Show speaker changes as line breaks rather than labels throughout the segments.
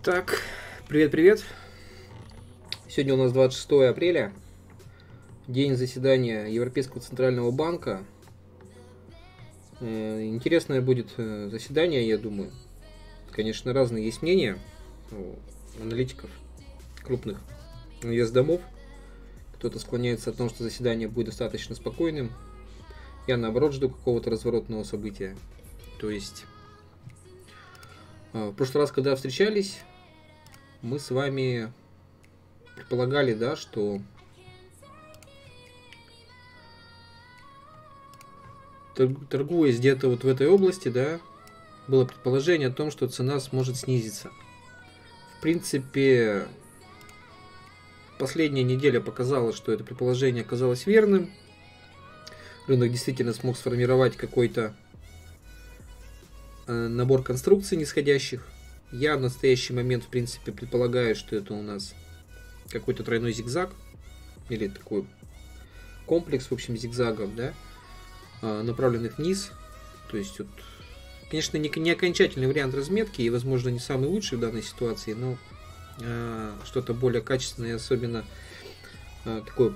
Так, привет-привет. Сегодня у нас 26 апреля, день заседания Европейского центрального банка. Интересное будет заседание, я думаю. Конечно, разные есть мнения у аналитиков, крупных инвестдомов. Кто-то склоняется о том, что заседание будет достаточно спокойным. Я, наоборот, жду какого-то разворотного события. То есть, в прошлый раз, когда встречались, мы с вами предполагали, да, что торгуясь где-то вот в этой области, да, было предположение о том, что цена сможет снизиться. В принципе, последняя неделя показала, что это предположение оказалось верным. Рынок действительно смог сформировать какой-то набор конструкций нисходящих. Я в настоящий момент, в принципе, предполагаю, что это у нас какой-то тройной зигзаг, или такой комплекс, в общем, зигзагов, да, направленных вниз. То есть, вот, конечно, не окончательный вариант разметки, и, возможно, не самый лучший в данной ситуации, но что-то более качественное, особенно такое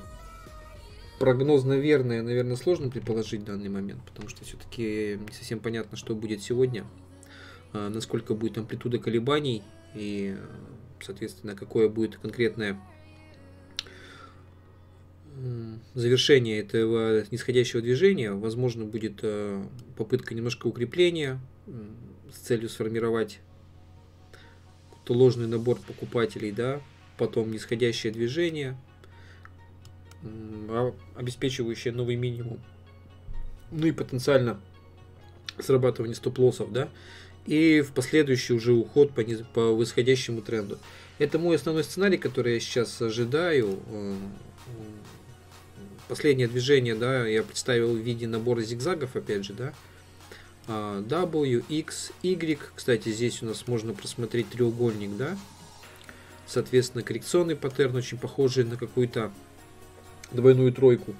прогнозно верное, наверное, сложно предположить в данный момент, потому что все-таки не совсем понятно, что будет сегодня, насколько будет амплитуда колебаний и, соответственно, какое будет конкретное завершение этого нисходящего движения. Возможно, будет попытка немножко укрепления с целью сформировать ложный набор покупателей, да, потом нисходящее движение, обеспечивающее новый минимум, ну и потенциально срабатывание стоп-лоссов, да, и в последующий уже уход по восходящему тренду. Это мой основной сценарий, который я сейчас ожидаю. Последнее движение, да, я представил в виде набора зигзагов, опять же, да. W, X, Y. Кстати, здесь у нас можно просмотреть треугольник, да. Соответственно, коррекционный паттерн, очень похожий на какую-то двойную тройку.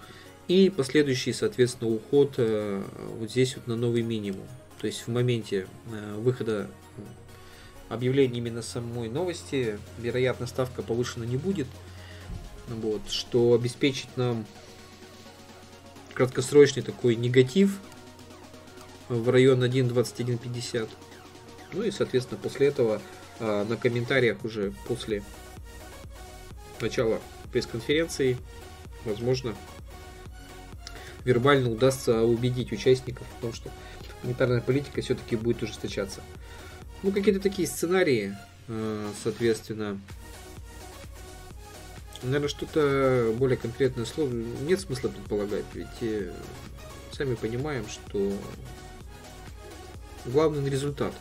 И последующий, соответственно, уход вот здесь вот на новый минимум. То есть в моменте выхода объявления именно самой новости, вероятно, ставка повышена не будет. Вот, что обеспечит нам краткосрочный такой негатив в район 1.2150. Ну и, соответственно, после этого на комментариях уже после начала пресс-конференции, возможно, вербально удастся убедить участников в том, что монетарная политика все-таки будет ужесточаться. Ну, какие-то такие сценарии, соответственно. Наверное, что-то более конкретное слово нет смысла предполагать, ведь сами понимаем, что главный результат.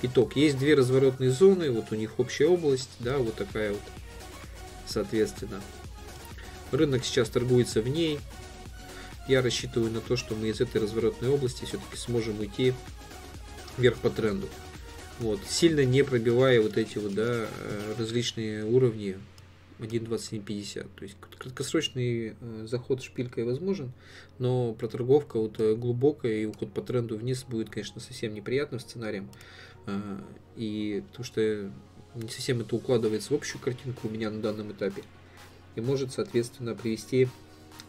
Итог. Есть две разворотные зоны, вот у них общая область, да, вот такая вот, соответственно. Рынок сейчас торгуется в ней. Я рассчитываю на то, что мы из этой разворотной области все-таки сможем уйти вверх по тренду. Вот, сильно не пробивая вот эти вот, да, различные уровни 1.2750. То есть краткосрочный заход шпилькой возможен, но проторговка вот глубокая и уход по тренду вниз будет, конечно, совсем неприятным сценарием. И потому что не совсем это укладывается в общую картинку у меня на данном этапе. И может, соответственно, привести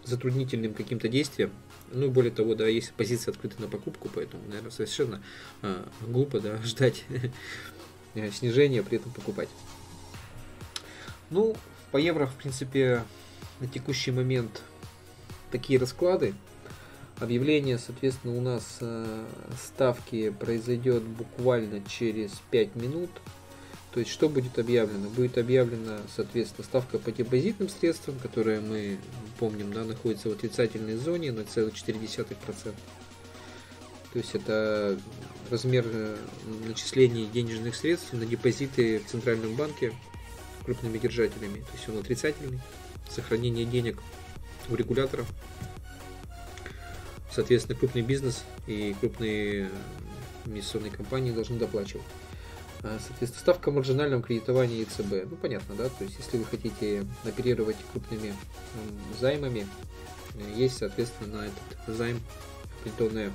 к затруднительным каким-то действиям. Ну, более того, да, есть позиция открыта на покупку, поэтому, наверное, совершенно глупо, да, ждать снижения, при этом покупать. Ну, по евро, в принципе, на текущий момент такие расклады. Объявление, соответственно, у нас ставки произойдет буквально через 5 минут. То есть, что будет объявлено? Будет объявлена, соответственно, ставка по депозитным средствам, которая, мы помним, да, находится в отрицательной зоне на 0,4%. То есть, это размер начислений денежных средств на депозиты в Центральном банке крупными держателями. То есть, он отрицательный. Сохранение денег у регуляторов. Соответственно, крупный бизнес и крупные инвестиционные компании должны доплачивать. Соответственно, ставка маржинального кредитования ЕЦБ. Ну, понятно, да? То есть, если вы хотите оперировать крупными займами, есть, соответственно, на этот займ определенная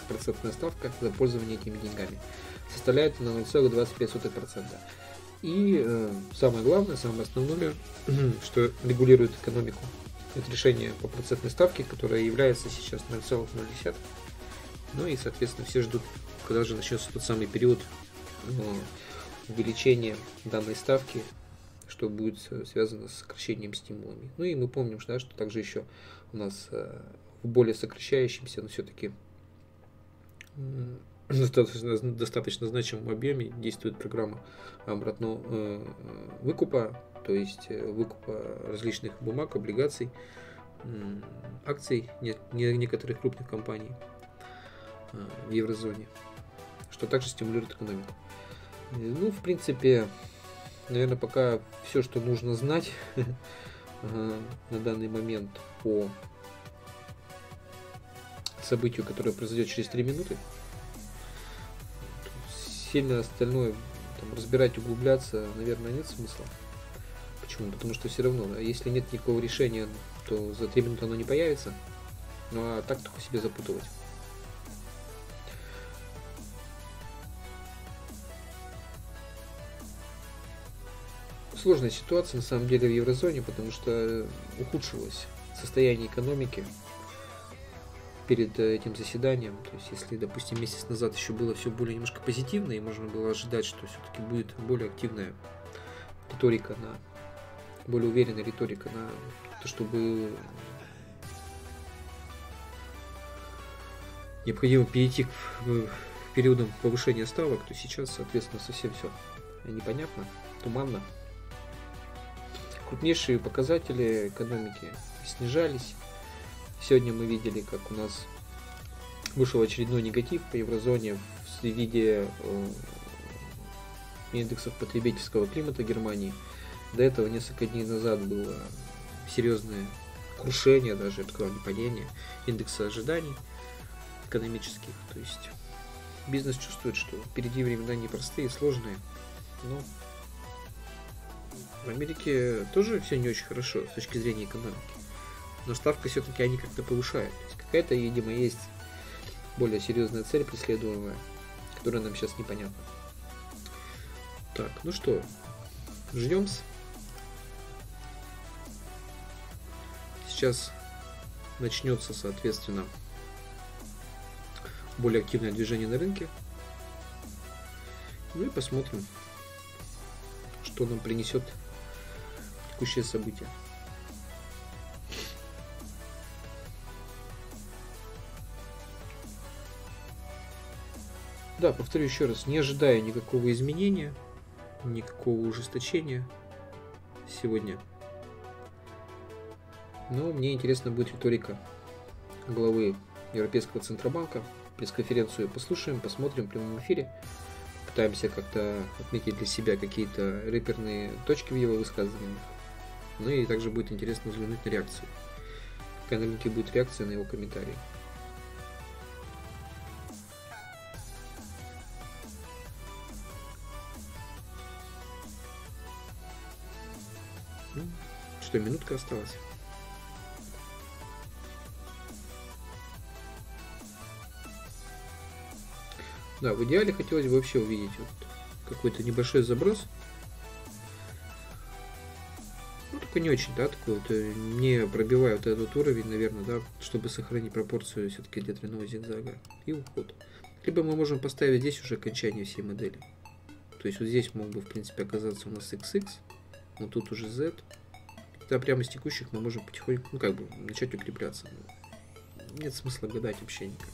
процентная ставка за пользование этими деньгами. Составляет на 0,25%. И самое главное, самое основное, что регулирует экономику, это решение по процентной ставке, которая является сейчас 0,0. Ну и, соответственно, все ждут, когда же начнется тот самый период увеличения данной ставки, что будет связано с сокращением стимулами. Ну и мы помним, да, что также еще у нас в более сокращающемся, но все-таки достаточно значимом объеме действует программа обратного выкупа, то есть выкупа различных бумаг, облигаций, акций некоторых крупных компаний в еврозоне, что также стимулирует экономику. Ну, в принципе, наверное, пока все, что нужно знать на данный момент по событию, которое произойдет через 3 минуты. Сильно остальное там разбирать, углубляться, наверное, нет смысла. Почему? Потому что все равно, если нет никакого решения, то за 3 минуты оно не появится. Ну а так только себе запутывать. Сложная ситуация на самом деле в еврозоне, потому что ухудшилось состояние экономики перед этим заседанием. То есть, если, допустим, месяц назад еще было все более немножко позитивно, и можно было ожидать, что все-таки будет более активная риторика, более уверенная риторика на то, чтобы необходимо перейти к периодам повышения ставок, то сейчас, соответственно, совсем все непонятно, туманно. Крупнейшие показатели экономики снижались. Сегодня мы видели, как у нас вышел очередной негатив по еврозоне в виде индексов потребительского климата Германии. До этого несколько дней назад было серьезное крушение, даже, я бы сказал, не падение индекса ожиданий экономических. То есть бизнес чувствует, что впереди времена непростые, сложные. Но в Америке тоже все не очень хорошо с точки зрения экономики. Но ставка все-таки они как-то повышают. То есть какая-то, видимо, есть более серьезная цель преследуемая, которая нам сейчас непонятна. Так, ну что, ждем. Сейчас начнется, соответственно, более активное движение на рынке. Ну и посмотрим, что нам принесет текущее событие. Да, повторю еще раз, не ожидаю никакого изменения, никакого ужесточения сегодня. Но мне интересна будет риторика главы Европейского Центробанка. Пресс-конференцию послушаем, посмотрим в прямом эфире. Пытаемся как-то отметить для себя какие-то реперные точки в его высказываниях. Ну и также будет интересно взглянуть на реакцию. Какая на рынке будет реакция на его комментарии. Ну, что, минутка осталась. Да, в идеале хотелось бы вообще увидеть вот какой-то небольшой заброс. Ну, только не очень, да, такой вот, не пробивая вот этот уровень, наверное, да, чтобы сохранить пропорцию все-таки для длинного зигзага. И уход. Либо мы можем поставить здесь уже окончание всей модели. То есть вот здесь мог бы, в принципе, оказаться у нас XX, но тут уже Z. Да, прямо с текущих мы можем потихоньку, ну, как бы, начать укрепляться. Нет смысла гадать вообще никак.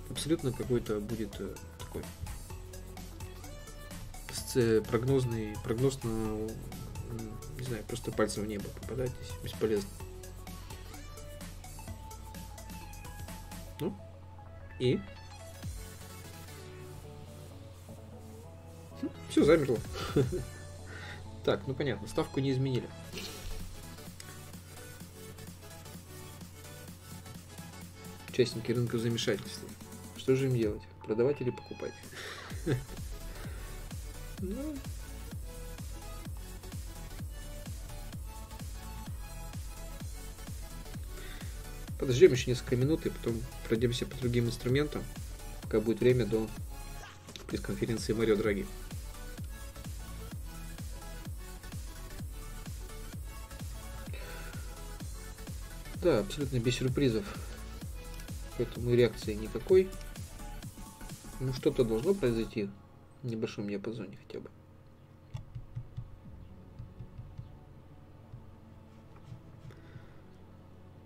Абсолютно какой-то будет такой прогноз на, не знаю, просто пальцем в небо попадать здесь бесполезно. Ну, и все замерло. Так, ну понятно, ставку не изменили. Участники рынка в замешательстве. Что же им делать? Продавать или покупать? Ну, подождем еще несколько минут и потом пройдемся по другим инструментам, пока будет время до пресс-конференции Марио Драги. Да, абсолютно без сюрпризов. Поэтому реакции никакой. Ну, что-то должно произойти в небольшом диапазоне хотя бы.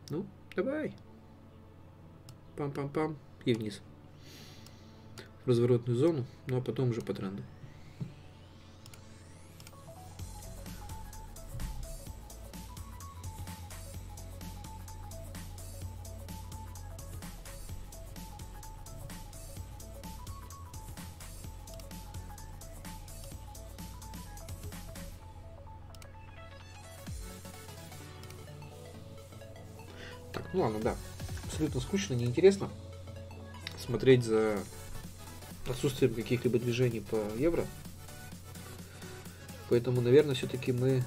Ну, давай. Пам-пам-пам. И вниз. В разворотную зону, ну а потом уже по тренду. Так, ну ладно, да. Абсолютно скучно, неинтересно смотреть за отсутствием каких-либо движений по евро. Поэтому, наверное, все-таки мы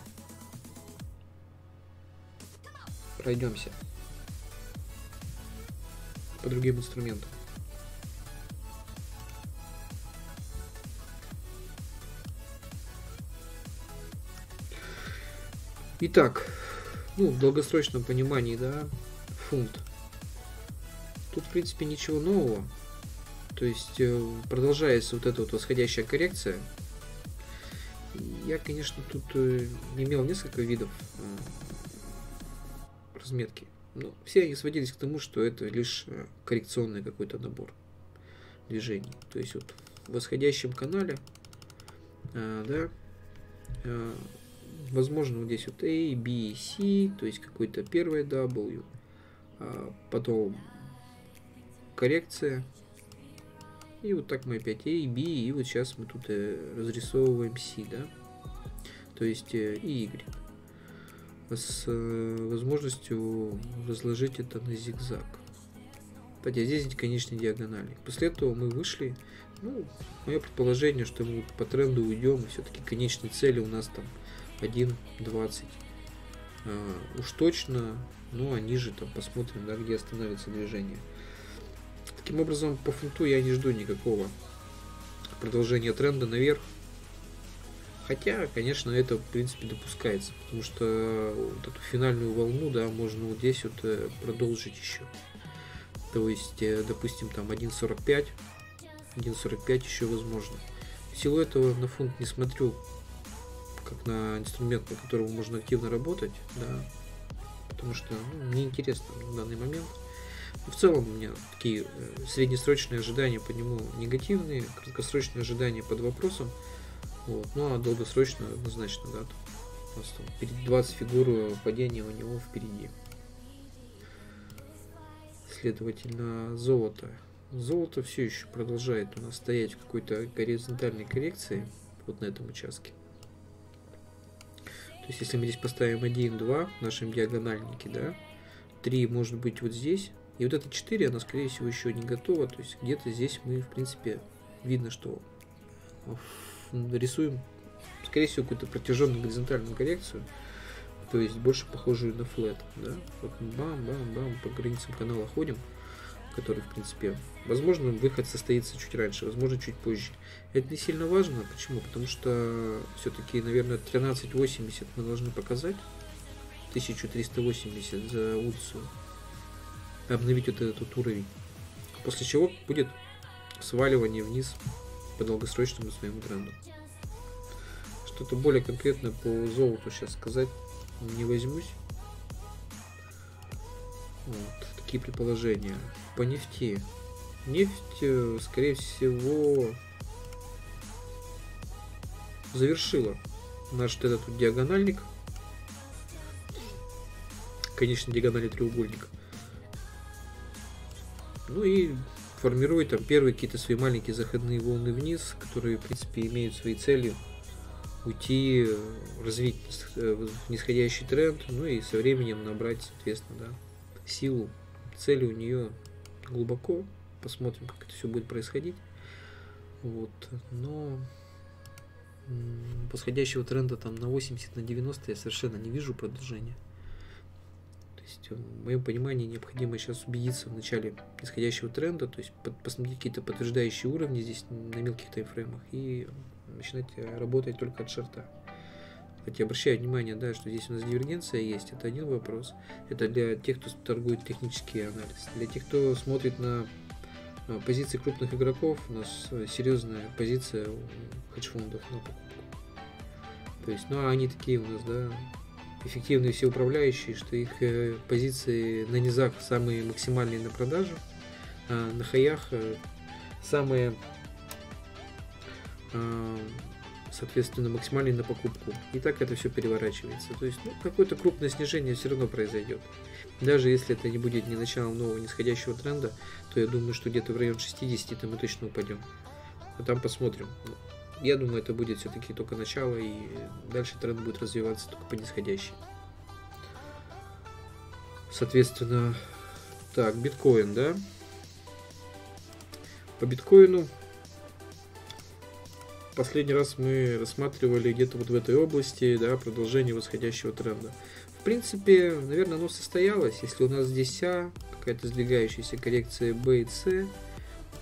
пройдемся по другим инструментам. Итак, ну, в долгосрочном понимании, да, фунт. Тут, в принципе, ничего нового. То есть, продолжается вот эта вот восходящая коррекция. Я, конечно, тут имел несколько видов разметки. Но все они сводились к тому, что это лишь коррекционный какой-то набор движений. То есть, вот в восходящем канале, да, возможно, вот здесь вот A, B, C, то есть какой-то первый W, потом коррекция, и вот так мы опять A, B, и вот сейчас мы тут разрисовываем C, да, то есть и Y, с возможностью разложить это на зигзаг. Кстати, здесь, конечно, диагонали. После этого мы вышли, ну, мое предположение, что мы по тренду уйдем, и все-таки конечной цели у нас там 1.20. Уж точно, ну а ниже там посмотрим, да, где остановится движение. Таким образом, по фунту я не жду никакого продолжения тренда наверх. Хотя, конечно, это в принципе допускается, потому что вот эту финальную волну, да, можно вот здесь вот продолжить еще. То есть, допустим, там 1.45 еще возможно. В силу этого на фунт не смотрю как на инструмент, по которому можно активно работать, да, потому что мне интересно в данный момент. В целом у меня такие среднесрочные ожидания по нему негативные, краткосрочные ожидания под вопросом, вот, ну а долгосрочно однозначно, да, у нас там перед 20 фигур падения у него впереди. Следовательно, золото. Золото все еще продолжает у нас стоять в какой-то горизонтальной коррекции вот на этом участке. То есть, если мы здесь поставим 1, 2 в нашем диагональнике, да, 3 может быть вот здесь, и вот это 4, она, скорее всего, еще не готова. То есть, где-то здесь мы, в принципе, видно, что рисуем, скорее всего, какую-то протяженную горизонтальную коррекцию, то есть, больше похожую на флэт, да. Вот бам-бам-бам, по границам канала ходим, который, в принципе, возможно, выход состоится чуть раньше, возможно, чуть позже. Это не сильно важно. Почему? Потому что все-таки, наверное, 13.80 мы должны показать. 1380 за унцию. Обновить вот этот уровень. После чего будет сваливание вниз по долгосрочному своему тренду. Что-то более конкретно по золоту сейчас сказать не возьмусь. Вот, такие предположения. По нефти. Нефть, скорее всего, завершила наш вот этот диагональник. Конечно, диагонали треугольника. Ну и формирует там первые какие-то свои маленькие заходные волны вниз, которые, в принципе, имеют своей целью уйти, развить нисходящий тренд, ну и со временем набрать, соответственно, да, силу. Цели у нее глубоко. Посмотрим, как это все будет происходить. Вот. Но восходящего тренда там на 80, на 90 я совершенно не вижу продолжения. То есть, в моем понимании, необходимо сейчас убедиться в начале нисходящего тренда, то есть посмотреть какие-то подтверждающие уровни здесь на мелких таймфреймах и начинать работать только от шорта. Хотя обращаю внимание, да, что здесь у нас дивергенция есть, это один вопрос. Это для тех, кто торгует технический анализ. Для тех, кто смотрит на позиции крупных игроков, у нас серьезная позиция у хедж-фондов на покупку. То есть, ну, они такие у нас, да, эффективные все управляющие, что их позиции на низах самые максимальные на продажу, а на хаях самые, соответственно, максимальные на покупку. И так это все переворачивается. То есть, ну, какое-то крупное снижение все равно произойдет. Даже если это не будет ни началом нового нисходящего тренда, то я думаю, что где-то в район 60 то мы точно упадем. А там посмотрим. Я думаю, это будет все-таки только начало, и дальше тренд будет развиваться только по нисходящей. Соответственно, так, биткоин, да. По биткоину последний раз мы рассматривали где-то вот в этой области, да, продолжение восходящего тренда. В принципе, наверное, оно состоялось. Если у нас здесь какая-то сдвигающаяся коррекция B и C,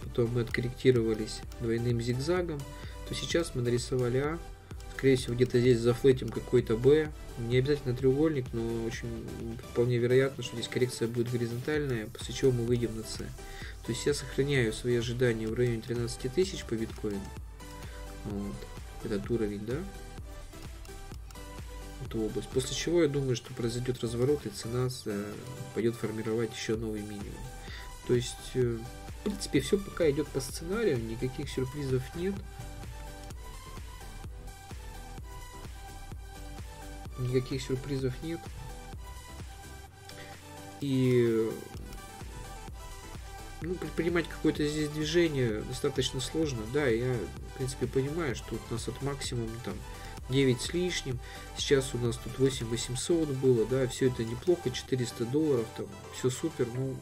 потом мы откорректировались двойным зигзагом, то сейчас мы нарисовали А. Скорее всего, где-то здесь зафлетим какой-то Б. Не обязательно треугольник, но очень вполне вероятно, что здесь коррекция будет горизонтальная, после чего мы выйдем на С. То есть я сохраняю свои ожидания в районе 13 тысяч по биткоину. Вот. Этот уровень, да? Эту область. После чего я думаю, что произойдет разворот, и цена пойдет формировать еще новый минимум. То есть, в принципе, все пока идет по сценарию, никаких сюрпризов нет. Никаких сюрпризов нет. И ну, предпринимать какое-то здесь движение достаточно сложно. Да, я, в принципе, понимаю, что у нас от максимума там 9 с лишним. Сейчас у нас тут 8800 было, да, все это неплохо, $400, там, все супер. Ну,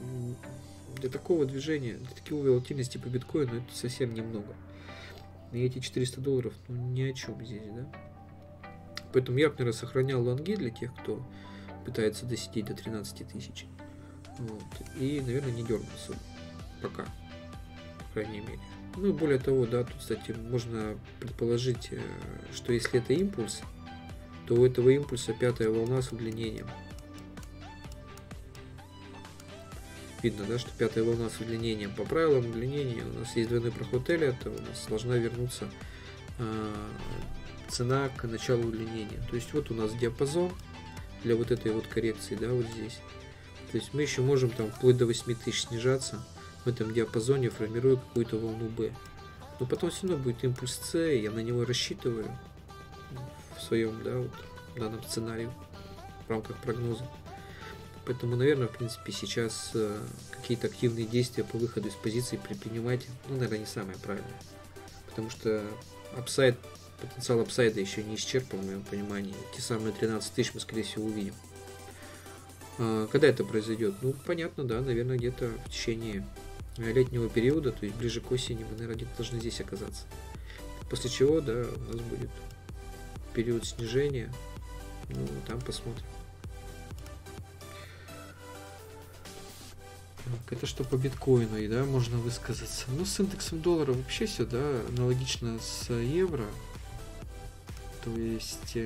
для такого движения, для такой волатильности по биткоину это совсем немного. И эти $400, ну, ни о чем здесь, да. Поэтому я, наверное, сохранял лонги для тех, кто пытается досидеть до 13 тысяч. Вот. И, наверное, не дергался пока, по крайней мере. Ну и более того, да, тут, кстати, можно предположить, что если это импульс, то у этого импульса пятая волна с удлинением. Видно, да, что пятая волна с удлинением. По правилам удлинения у нас есть двойной проход Эллиота, у нас должна вернуться цена к началу удлинения. То есть вот у нас диапазон для вот этой вот коррекции, да, вот здесь. То есть мы еще можем там вплоть до 8000 снижаться в этом диапазоне, формируя какую-то волну B. Но потом все равно будет импульс C, я на него рассчитываю в своем, да, вот, данном сценарии в рамках прогноза. Поэтому, наверное, в принципе, сейчас какие-то активные действия по выходу из позиции предпринимать, ну, наверное, не самое правильное. Потому что потенциал апсайда еще не исчерпан, в моем понимании. Те самые 13 тысяч мы, скорее всего, увидим. Когда это произойдет? Ну, понятно, да, наверное, где-то в течение летнего периода, то есть ближе к осени, мы, наверное, где-то должны здесь оказаться. После чего, да, у нас будет период снижения. Ну, там посмотрим. Так, это что по биткоину, и да, можно высказаться. Ну, с индексом доллара вообще все, да, аналогично с евро. То есть,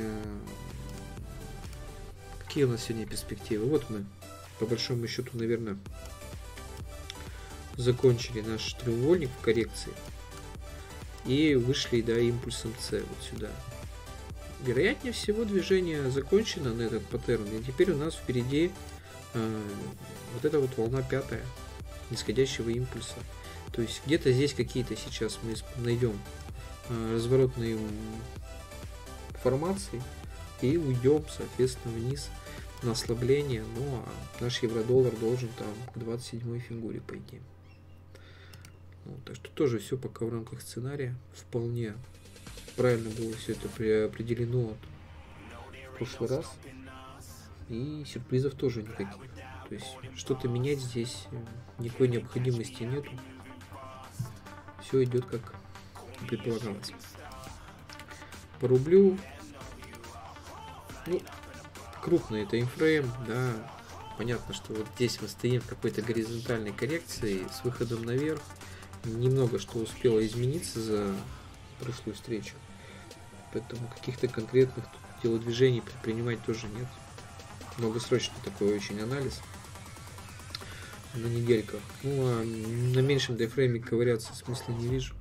какие у нас сегодня перспективы? Вот мы, по большому счету, наверное, закончили наш треугольник в коррекции и вышли, да, импульсом С вот сюда. Вероятнее всего, движение закончено на этот паттерн, и теперь у нас впереди вот эта вот волна пятая нисходящего импульса. То есть где-то здесь какие-то сейчас мы найдем разворотные формации и уйдем, соответственно, вниз на ослабление. Ну а наш евро-доллар должен там к 27-й фигуре пойти. Вот, так что тоже все пока в рамках сценария. Вполне правильно было все это определено в прошлый раз. И сюрпризов тоже никаких. То есть что-то менять здесь никакой необходимости нету. Все идет как предполагалось. По рублю, ну, крупный это инфрейм, да. Понятно, что вот здесь мы стоим в какой-то горизонтальной коррекции с выходом наверх. Немного что успело измениться за прошлую встречу. Поэтому каких-то конкретных телодвижений предпринимать тоже нет. Долгосрочный такой очень анализ на недельках. Ну, а на меньшем таймфрейме ковыряться смысла не вижу.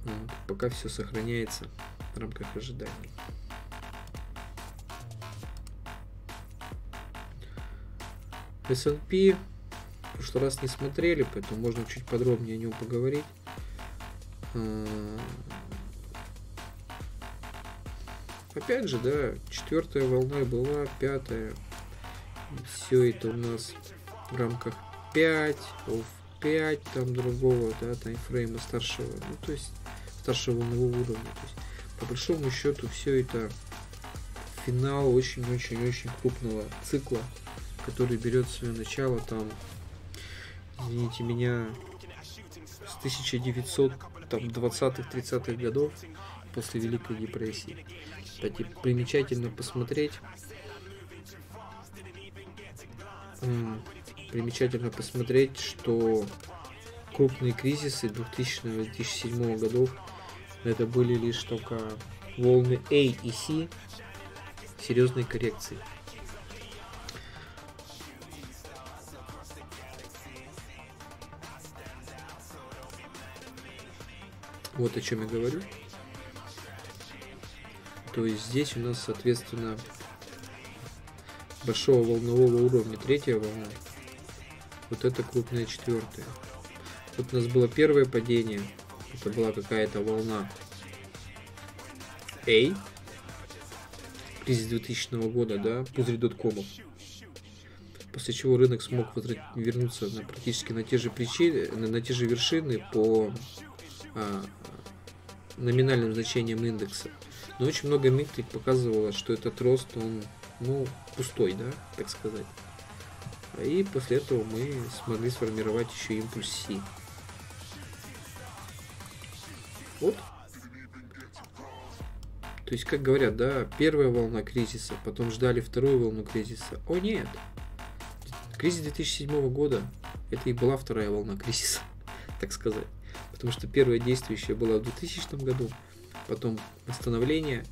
Вот, пока все сохраняется в рамках ожиданий. S&P в прошлый раз не смотрели, поэтому можно чуть подробнее о нем поговорить. Опять же, да, 4-я волна была, 5-я. Все это у нас в рамках 5, в 5 там другого, да, таймфрейма старшего, ну, то есть старшего волнового уровня. То есть, по большому счету, все это финал очень-очень-очень крупного цикла, который берет свое начало там, извините меня, с 1920-30-х годов, после Великой депрессии. Кстати, примечательно посмотреть, что крупные кризисы 2000-2007 годов это были лишь только волны A и C серьезной коррекции. Вот о чем я говорю. То есть здесь у нас, соответственно, большого волнового уровня 3-я волна. Вот это крупная 4-я. Вот у нас было первое падение. Это была какая-то волна A. Кризис 2000 года, да, пузырь доткомов. После чего рынок смог вернуться практически на те же вершины по номинальным значениям индекса. Но очень много метрик показывало, что этот рост, он, ну, пустой, да, так сказать. И после этого мы смогли сформировать еще импульс C. Вот. То есть, как говорят, да, первая волна кризиса, потом ждали вторую волну кризиса. О нет! Кризис 2007 года, это и была вторая волна кризиса, так сказать. Потому что первое действующее было в 2000 году, потом восстановление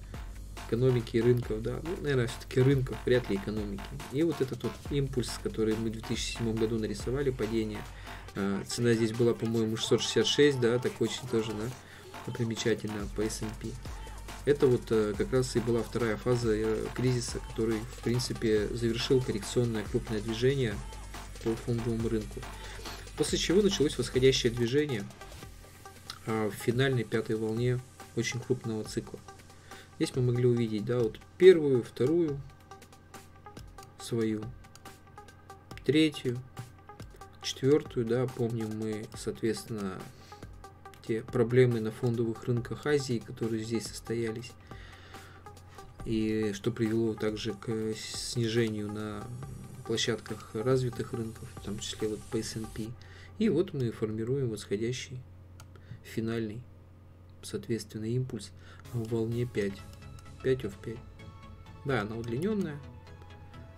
экономики и рынков, да, ну, наверное, все-таки рынков, вряд ли экономики. И вот этот вот импульс, который мы в 2007 году нарисовали, падение, цена здесь была, по-моему, 666, да, так очень тоже, да, примечательно по S&P. Это вот как раз и была вторая фаза кризиса, который, в принципе, завершил коррекционное крупное движение по фондовому рынку. После чего началось восходящее движение в финальной 5-й волне очень крупного цикла. Здесь мы могли увидеть, да, вот первую, вторую свою, 3-ю, 4-ю, да, помним мы, соответственно, те проблемы на фондовых рынках Азии, которые здесь состоялись, и что привело также к снижению на площадках развитых рынков, в том числе вот по S&P. И вот мы формируем восходящий финальный, соответственно, импульс в волне 5. 5 в 5. Да, она удлиненная.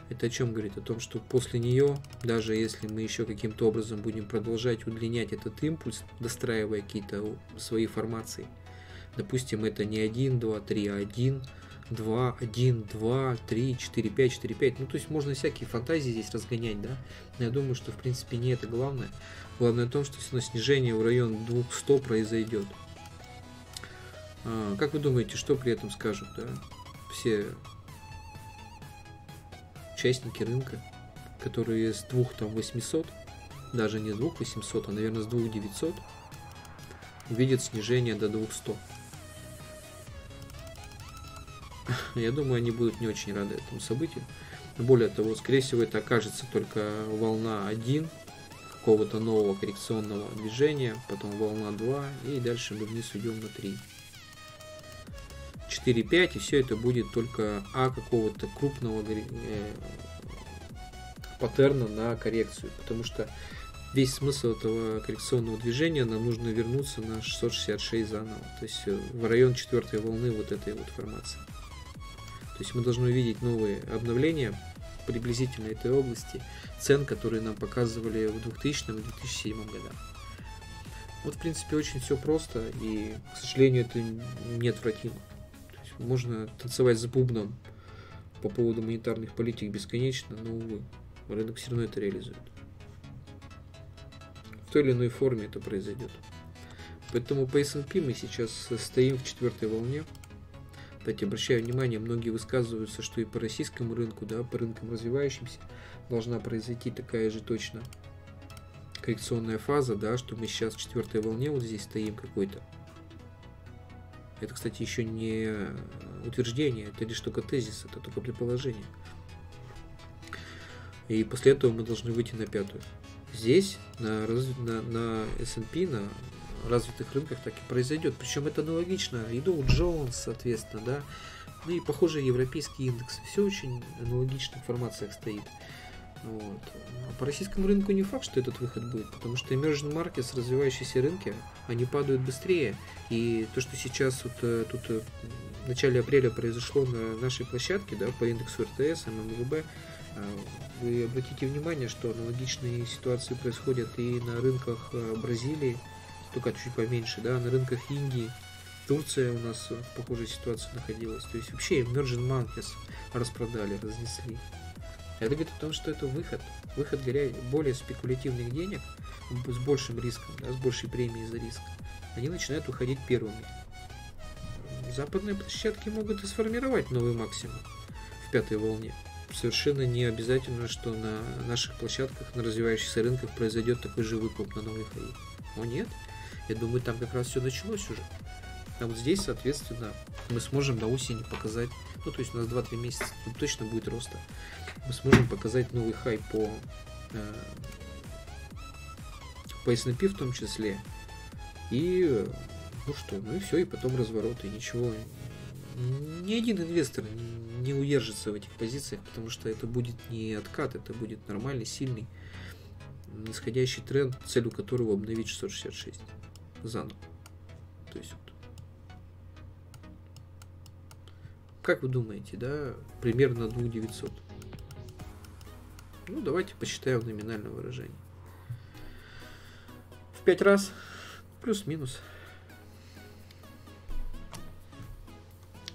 Это о чем говорит? О том, что после нее, даже если мы еще каким-то образом будем продолжать удлинять этот импульс, достраивая какие-то свои формации, допустим, это не 1, 2, 3, а 1, 2, 1, 2, 3, 4, 5, 4, 5. Ну, то есть можно всякие фантазии здесь разгонять, да? Но я думаю, что в принципе не это главное. Главное в том, что все равно снижение в район 200 произойдет. Как вы думаете, что при этом скажут, да? Все участники рынка, которые с 2800, даже не с 2800, а, наверное, с 2900, увидят снижение до 200. Я думаю, они будут не очень рады этому событию. Более того, скорее всего, это окажется только волна 1 какого-то нового коррекционного движения, потом волна 2, и дальше мы вниз уйдем на 3. 4, 5, и все это будет только какого-то крупного паттерна на коррекцию, потому что весь смысл этого коррекционного движения, нам нужно вернуться на 666 заново, то есть в район 4-й волны вот этой вот формации. То есть мы должны увидеть новые обновления приблизительно этой области цен, которые нам показывали в 2000 и 2007 годах. Вот, в принципе, очень все просто, и, к сожалению, это неотвратимо. можно танцевать с бубном по поводу монетарных политик бесконечно, но, увы, рынок все равно это реализует. В той или иной форме это произойдет. Поэтому по S&P мы сейчас стоим в 4-й волне. Кстати, обращаю внимание, многие высказываются, что и по российскому рынку, да, по рынкам развивающимся должна произойти такая же точно коррекционная фаза, да, что мы сейчас в 4-й волне вот здесь стоим какой-то. Это, кстати, еще не утверждение, это лишь только тезис, это только предположение. И после этого мы должны выйти на 5-ю. Здесь, на S&P, на развитых рынках так и произойдет. Причем это аналогично и Dow Jones, соответственно, да, ну и похожие европейские индексы. Все очень аналогично в формациях стоит. Вот. А по российскому рынку не факт, что этот выход будет, потому что emerging markets, развивающиеся рынки, они падают быстрее. И то, что сейчас вот, тут в начале апреля произошло на нашей площадке, да, по индексу РТС, ММВБ, вы обратите внимание, что аналогичные ситуации происходят и на рынках Бразилии, только чуть поменьше, да, на рынках Индии, Турция у нас в похожей ситуации находилась. То есть вообще emerging markets распродали, разнесли. Это говорит о том, что это выход более спекулятивных денег с большим риском, да, с большей премией за риск. Они начинают уходить первыми. Западные площадки могут и сформировать новый максимум в 5-й волне. Совершенно не обязательно, что на наших площадках, на развивающихся рынках произойдет такой же выкуп на новый хаи. О нет, я думаю, там как раз все началось уже. А вот здесь, соответственно, мы сможем на осени показать, ну, то есть у нас 2-3 месяца тут точно будет роста. Мы сможем показать новый хай по S&P в том числе. И, ну что, ну и все, и потом разворот, и ничего. Ни один инвестор не удержится в этих позициях, потому что это будет не откат, это будет нормальный, сильный, нисходящий тренд, целью которого обновить 666 заново. То есть вот. Как вы думаете, да, примерно 2900? Ну, давайте посчитаем номинальное выражение. В 5 раз, плюс-минус.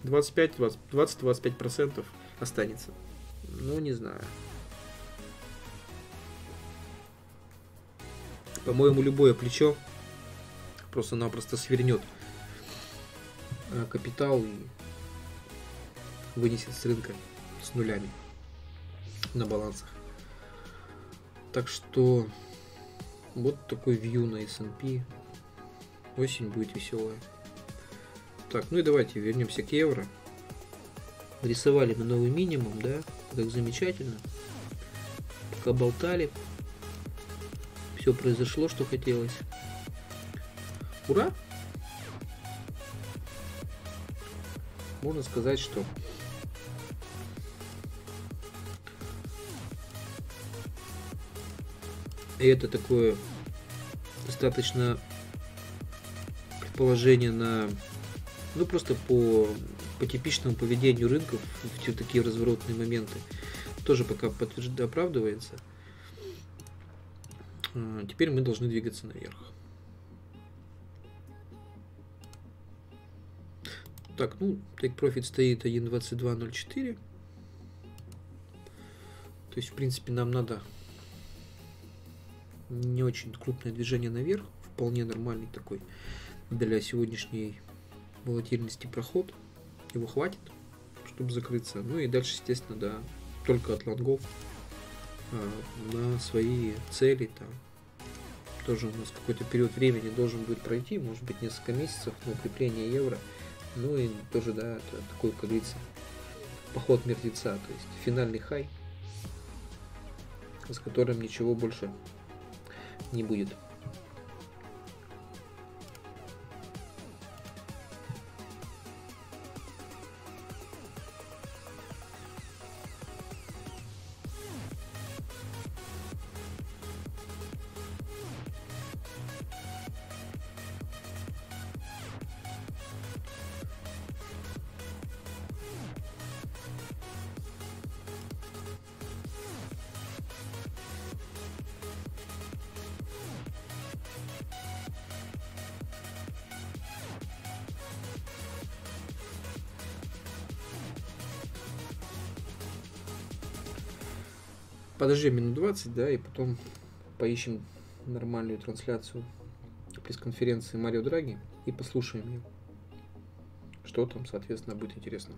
20-25% останется. Ну, не знаю. По-моему, любое плечо просто-напросто свернет капитал и вынесет с рынка с нулями на балансах. Так что вот такой вью на S&P. Осень будет веселая. Так, ну и давайте вернемся к евро. Рисовали мы новый минимум, да, как замечательно. Пока болтали, все произошло, что хотелось. Ура! Можно сказать, что это такое достаточно предположение на, ну, просто по типичному поведению рынков в такие разворотные моменты тоже пока оправдывается. Теперь мы должны двигаться наверх. Так, ну, take profit стоит 1.2204. То есть, в принципе, нам надо не очень крупное движение наверх, вполне нормальный такой для сегодняшней волатильности проход. Его хватит, чтобы закрыться. Ну и дальше, естественно, да, только от лонгов на свои цели. Там тоже у нас какой-то период времени должен будет пройти, может быть, несколько месяцев на укрепление евро. Ну и тоже, да, это такой, как говорится, поход мертвеца, то есть финальный хай, с которым ничего больше не будет. Подождем минут 20, да, и потом поищем нормальную трансляцию пресс-конференции Марио Драги и послушаем ее. Что там, соответственно, будет интересно.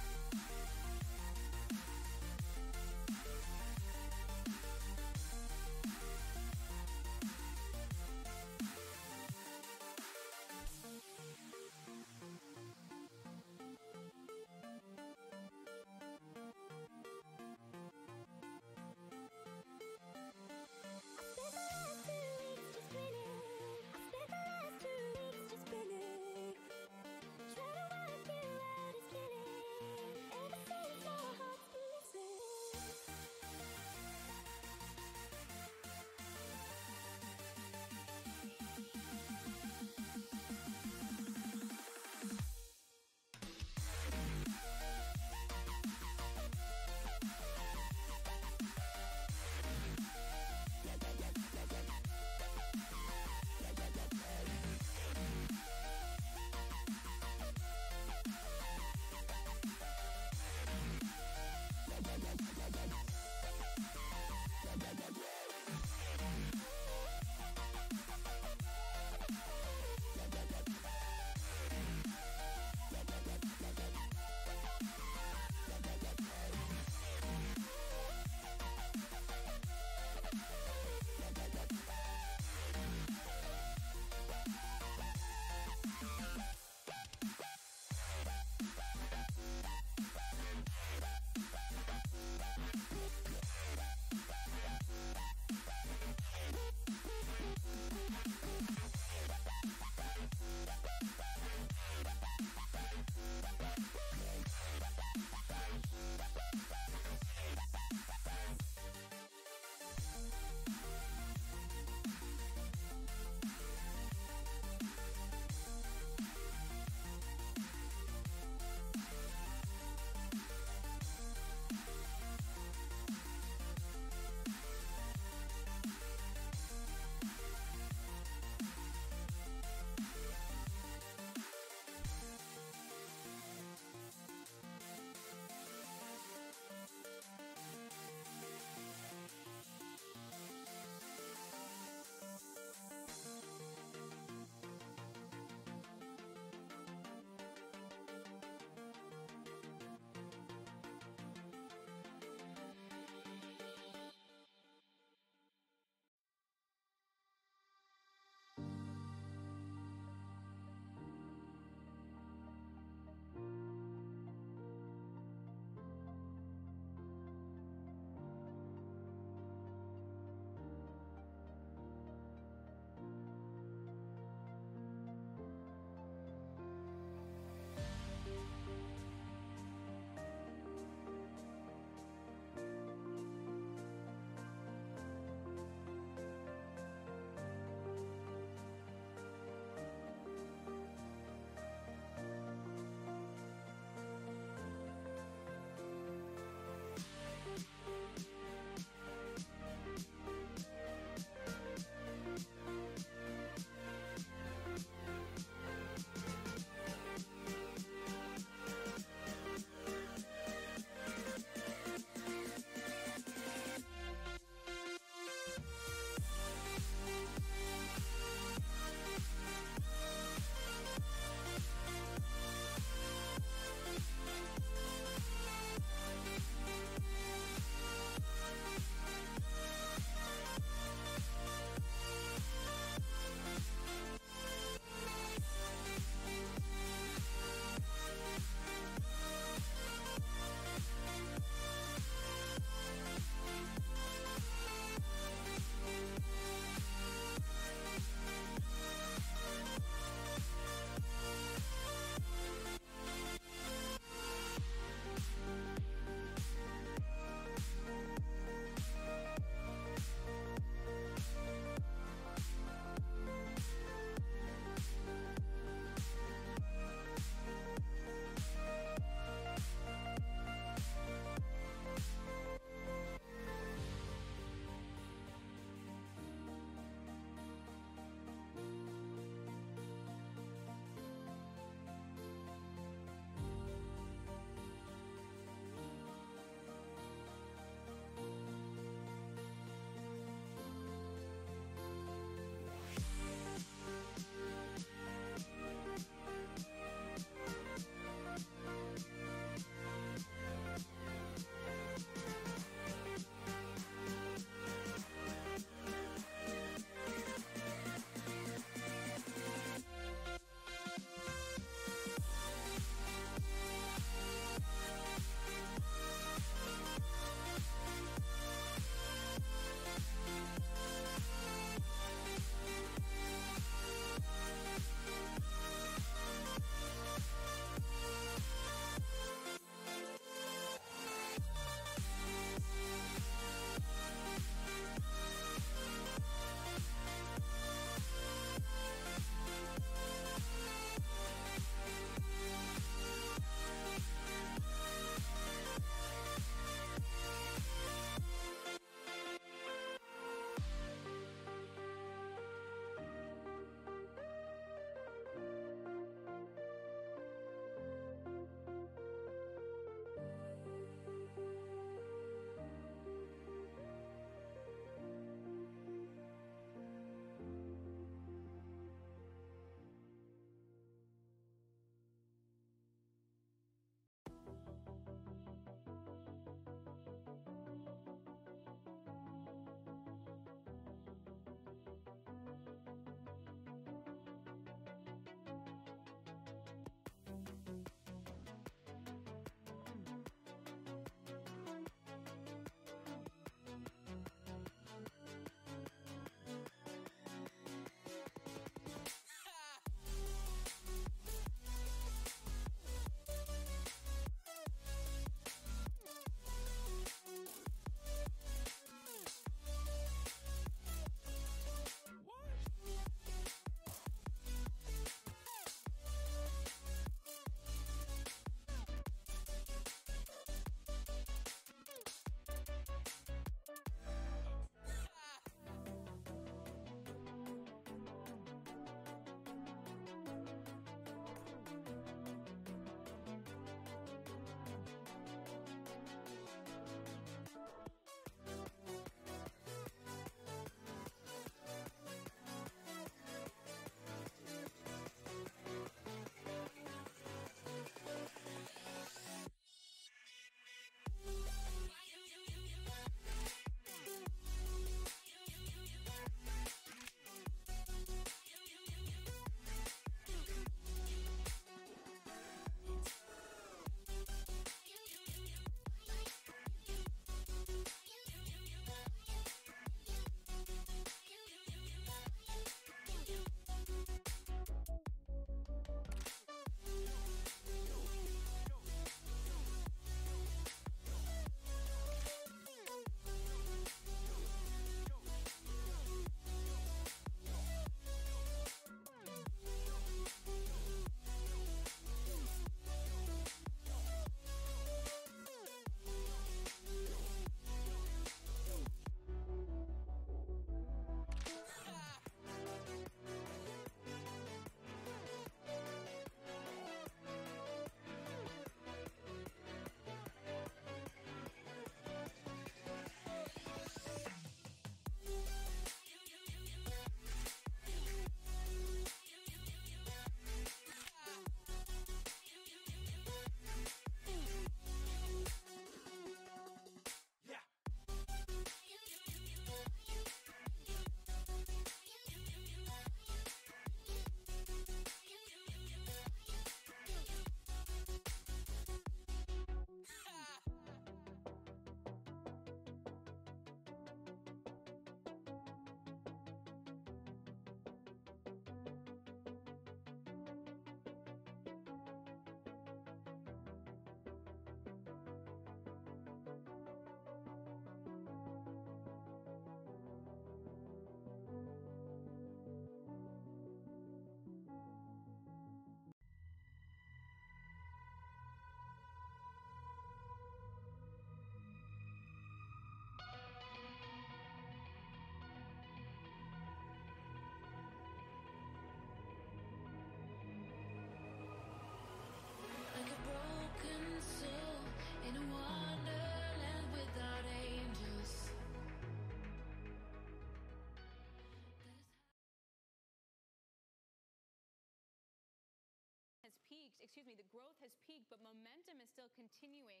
the growth has peaked, but momentum is still continuing.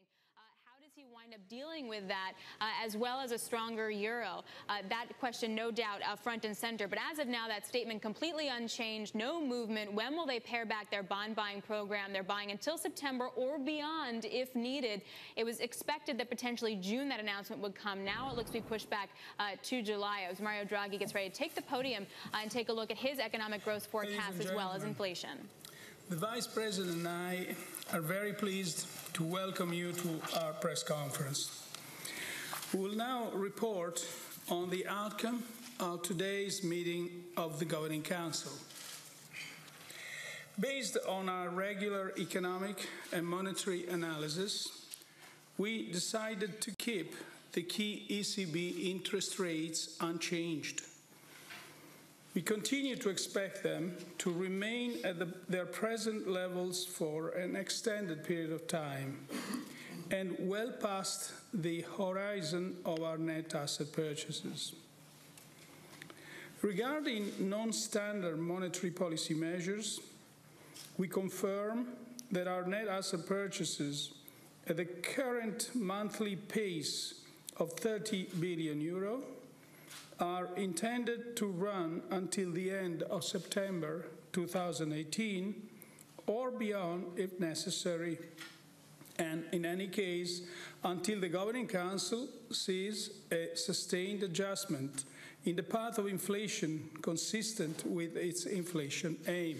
How does he wind up dealing with that, as well as a stronger euro? That question, no doubt, front and center. But as of now, that statement completely unchanged, no movement. When will they pare back their bond buying program? They're buying until September or beyond if needed. It was expected that potentially June that announcement would come. Now it looks to be pushed back to July. As Mario Draghi gets ready to take the podium and take a look at his economic growth forecast as well as inflation.
The Vice President and I are very pleased to welcome you to our press conference. We will now report on the outcome of today's meeting of the Governing Council. Based on our regular economic and monetary analysis, we decided to keep the key ECB interest rates unchanged. We continue to expect them to remain at their present levels for an extended period of time and well past the horizon of our net asset purchases. Regarding non-standard monetary policy measures, we confirm that our net asset purchases at the current monthly pace of 30 billion euro are intended to run until the end of September 2018 or beyond if necessary, and in any case until the Governing Council sees a sustained adjustment in the path of inflation consistent with its inflation aim.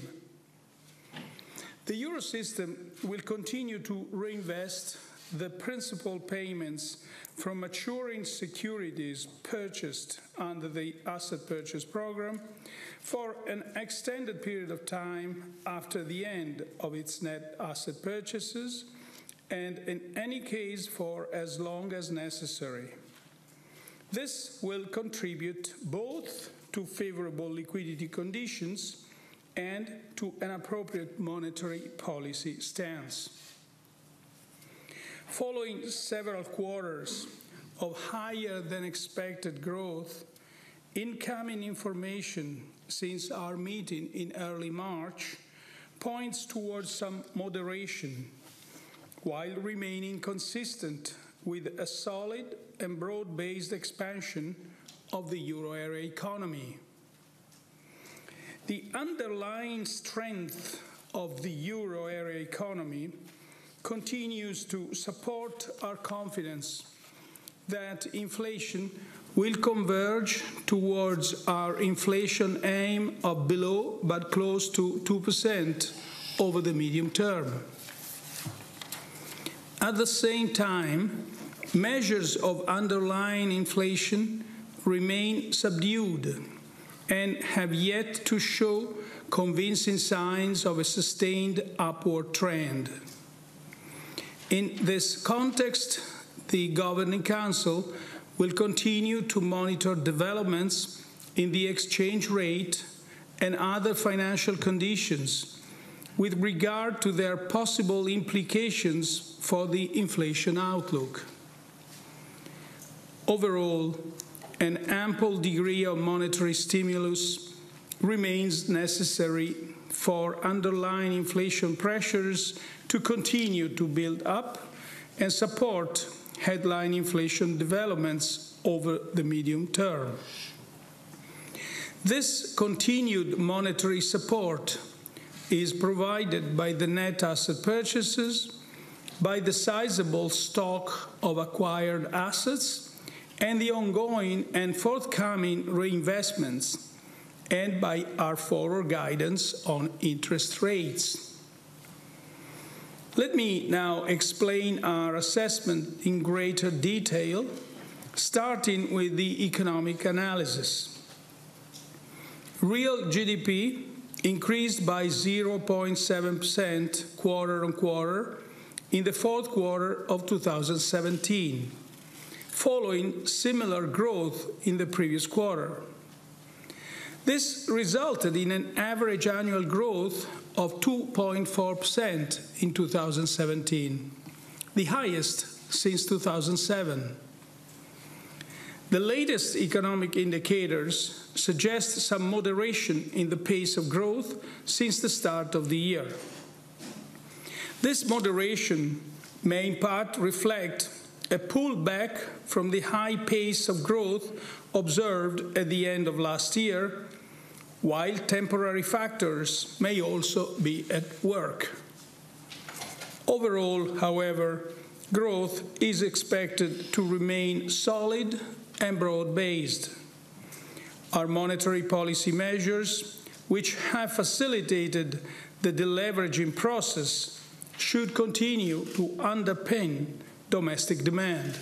The Euro system will continue to reinvest the principal payments from maturing securities purchased under the asset purchase program for an extended period of time after the end of its net asset purchases, and in any case for as long as necessary. This will contribute both to favorable liquidity conditions and to an appropriate monetary policy stance. Following several quarters of higher than expected growth, incoming information since our meeting in early March points towards some moderation, while remaining consistent with a solid and broad-based expansion of the euro area economy. The underlying strength of the euro area economy continues to support our confidence that inflation will converge towards our inflation aim of below but close to 2% over the medium term. At the same time, measures of underlying inflation remain subdued and have yet to show convincing signs of a sustained upward trend. In this context, the Governing Council will continue to monitor developments in the exchange rate and other financial conditions with regard to their possible implications for the inflation outlook. Overall, an ample degree of monetary stimulus remains necessary for underlying inflation pressures to continue to build up and support headline inflation developments over the medium term. This continued monetary support is provided by the net asset purchases, by the sizable stock of acquired assets, and the ongoing and forthcoming reinvestments, and by our forward guidance on interest rates. Let me now explain our assessment in greater detail, starting with the economic analysis. Real GDP increased by 0.7% quarter-on-quarter in the fourth quarter of 2017, following similar growth in the previous quarter. This resulted in an average annual growth of 2.4% in 2017, the highest since 2007. The latest economic indicators suggest some moderation in the pace of growth since the start of the year. This moderation may in part reflect a pullback from the high pace of growth observed at the end of last year, while temporary factors may also be at work. Overall, however, growth is expected to remain solid and broad-based. Our monetary policy measures, which have facilitated the deleveraging process, should continue to underpin domestic demand.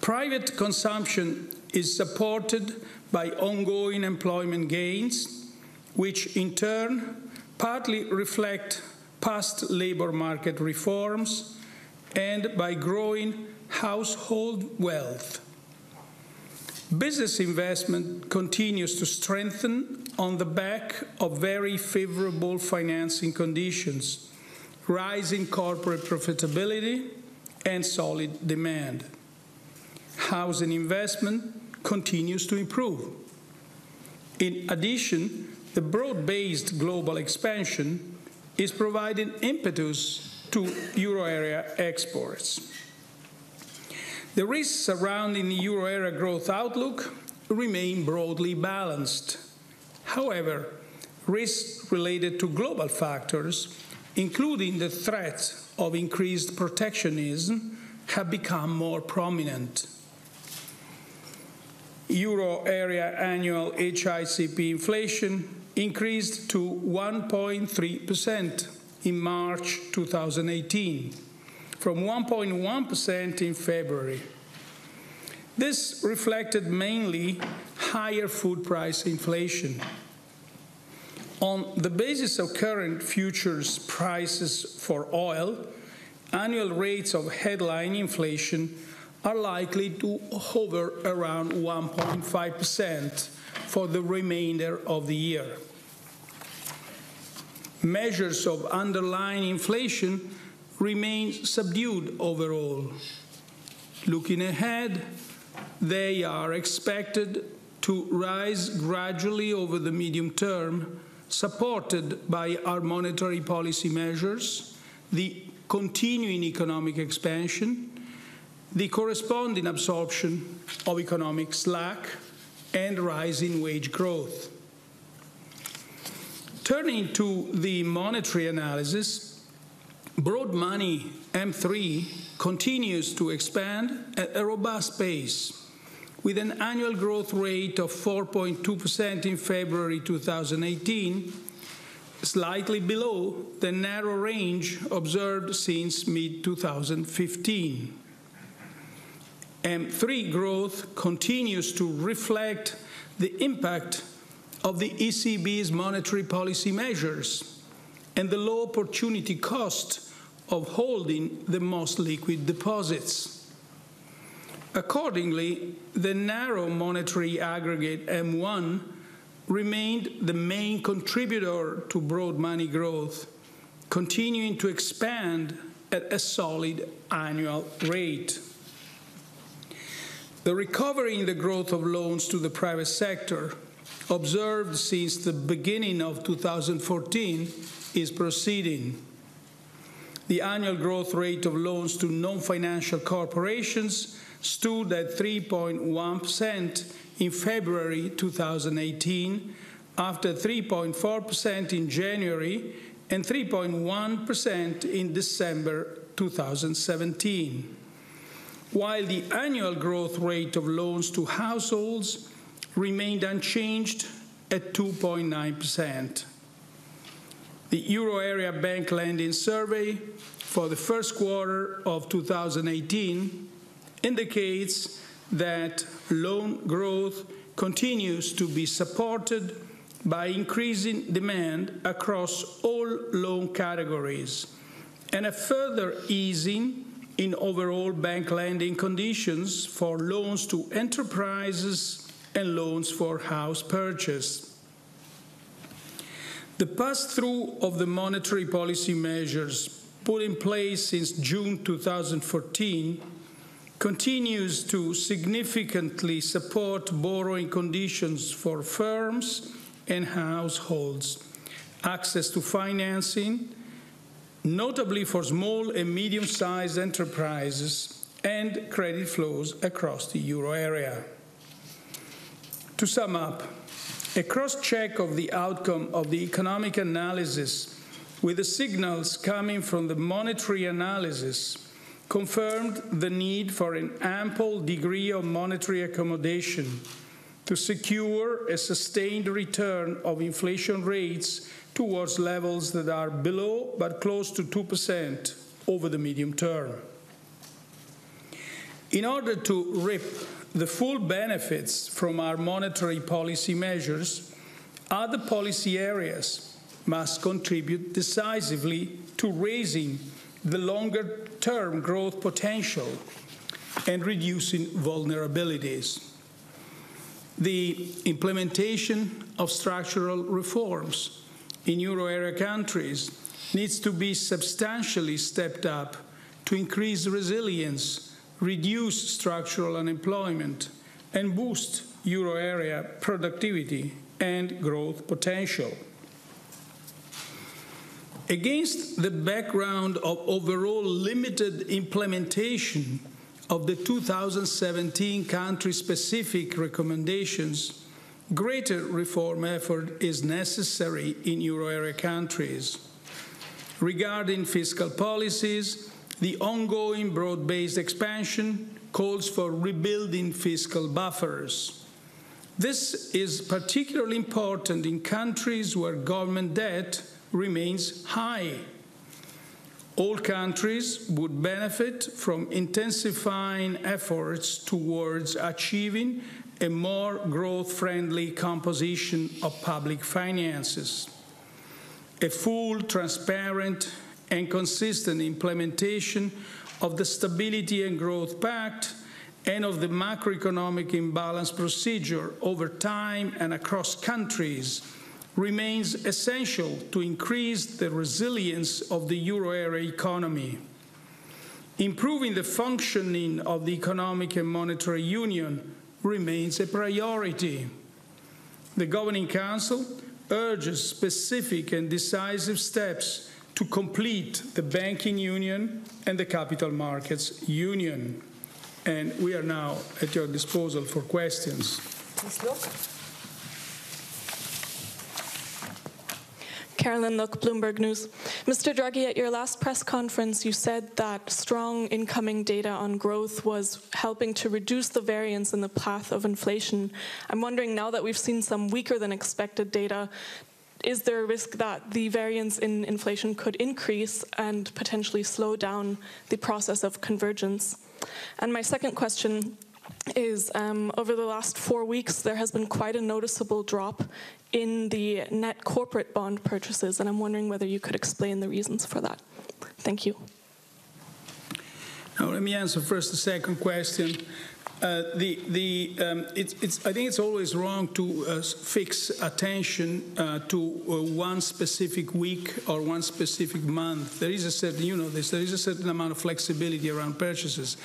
Private consumption is supported by ongoing employment gains, which in turn partly reflect past labor market reforms and by growing household wealth. Business investment continues to strengthen on the back of very favorable financing conditions, rising corporate profitability, and solid demand. Housing investment continues to improve. In addition, the broad-based global expansion is providing impetus to euro area exports. The risks surrounding the euro area growth outlook remain broadly balanced. However, risks related to global factors, including the threat of increased protectionism, have become more prominent. Euro area annual HICP inflation increased to 1.3% in March 2018, from 1.1% in February. This reflected mainly higher food price inflation. On the basis of current futures prices for oil, annual rates of headline inflation are likely to hover around 1.5% for the remainder of the year. Measures of underlying inflation remain subdued overall. Looking ahead, they are expected to rise gradually over the medium term, supported by our monetary policy measures, the continuing economic expansion, the corresponding absorption of economic slack, and rising wage growth. Turning to the monetary analysis, broad money M3 continues to expand at a robust pace, with an annual growth rate of 4.2% in February 2018, slightly below the narrow range observed since mid-2015. M3 growth continues to reflect the impact of the ECB's monetary policy measures and the low opportunity cost of holding the most liquid deposits. Accordingly, the narrow monetary aggregate M1 remained the main contributor to broad money growth, continuing to expand at a solid annual rate. The recovery in the growth of loans to the private sector, observed since the beginning of 2014, is proceeding. The annual growth rate of loans to non-financial corporations stood at 3.1% in February 2018, after 3.4% in January and 3.1% in December 2017. While the annual growth rate of loans to households remained unchanged at 2.9%. The Euro Area Bank Lending Survey for the first quarter of 2018 indicates that loan growth continues to be supported by increasing demand across all loan categories and a further easing in overall bank lending conditions for loans to enterprises and loans for house purchase. The pass-through of the monetary policy measures put in place since June 2014 continues to significantly support borrowing conditions for firms and households, access to financing, notably for small and medium-sized enterprises and credit flows across the euro area. To sum up, a cross-check of the outcome of the economic analysis with the signals coming from the monetary analysis confirmed the need for an ample degree of monetary accommodation to secure a sustained return of inflation rates towards levels that are below but close to 2% over the medium term. In order to reap the full benefits from our monetary policy measures, other policy areas must contribute decisively to raising the longer-term growth potential and reducing vulnerabilities. The implementation of structural reforms in euro area countries needs to be substantially stepped up to increase resilience, reduce structural unemployment, and boost euro area productivity and growth potential. Against the background of overall limited implementation of the 2017 country-specific recommendations, greater reform effort is necessary in euro area countries. Regarding fiscal policies, the ongoing broad-based expansion calls for rebuilding fiscal buffers. This is particularly important in countries where government debt remains high. All countries would benefit from intensifying efforts towards achieving a more growth-friendly composition of public finances. A full, transparent, and consistent implementation of the Stability and Growth Pact and of the macroeconomic imbalance procedure over time and across countries remains essential to increase the resilience of the euro area economy. Improving the functioning of the economic and monetary union remains a priority. The Governing Council urges specific and decisive steps to complete the banking union and the capital markets union. And we are now at your disposal for questions.
Please look.
Carolyn Look, Bloomberg News. Mr. Draghi, at your last press conference, you said that strong incoming data on growth was helping to reduce the variance in the path of inflation. I'm wondering, now that we've seen some weaker than expected data, is there a risk that the variance in inflation could increase and potentially slow down the process of convergence? And my second question is, over the last 4 weeks, there has been quite a noticeable drop in the net corporate bond purchases, and I'm wondering whether you could explain the reasons for that. Thank you.
Now, let me answer first the second question. I think it's always wrong to fix attention to one specific week or one specific month. There is a certain, there is a certain amount of flexibility around purchases.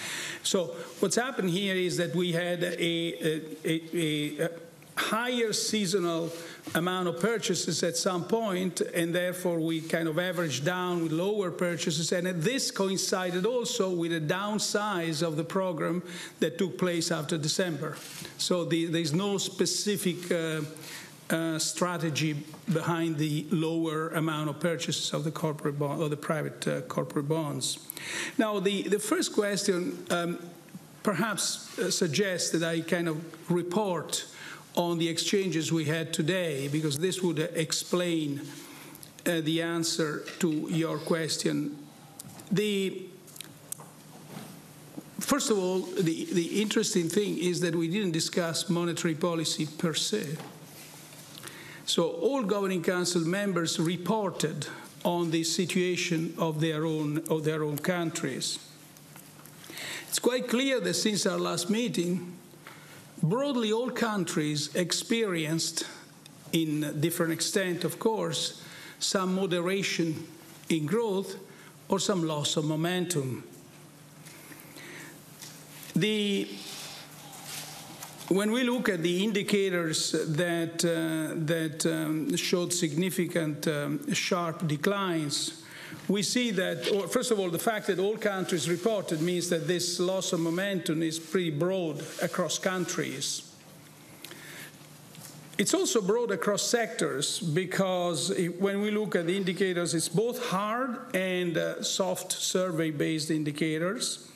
So what's happened here is that we had a higher seasonal amount of purchases at some point, and therefore we kind of averaged down with lower purchases, and this coincided also with a downsize of the program that took place after December. So there's no specific strategy behind the lower amount of purchases of the corporate bond or the private corporate bonds. Now, the first question perhaps suggests that I kind of report on the exchanges we had today, because this would explain the answer to your question. First of all, the interesting thing is that we didn't discuss monetary policy per se. So all Governing Council members reported on the situation of their own countries. It's quite clear that since our last meeting, broadly, all countries experienced, in different extent, of course, some moderation in growth or some loss of momentum. When we look at the indicators that showed significant sharp declines, we see that, first of all, the fact that all countries reported means that this loss of momentum is pretty broad across countries. It's also broad across sectors because when we look at the indicators, it's both hard and soft survey-based indicators.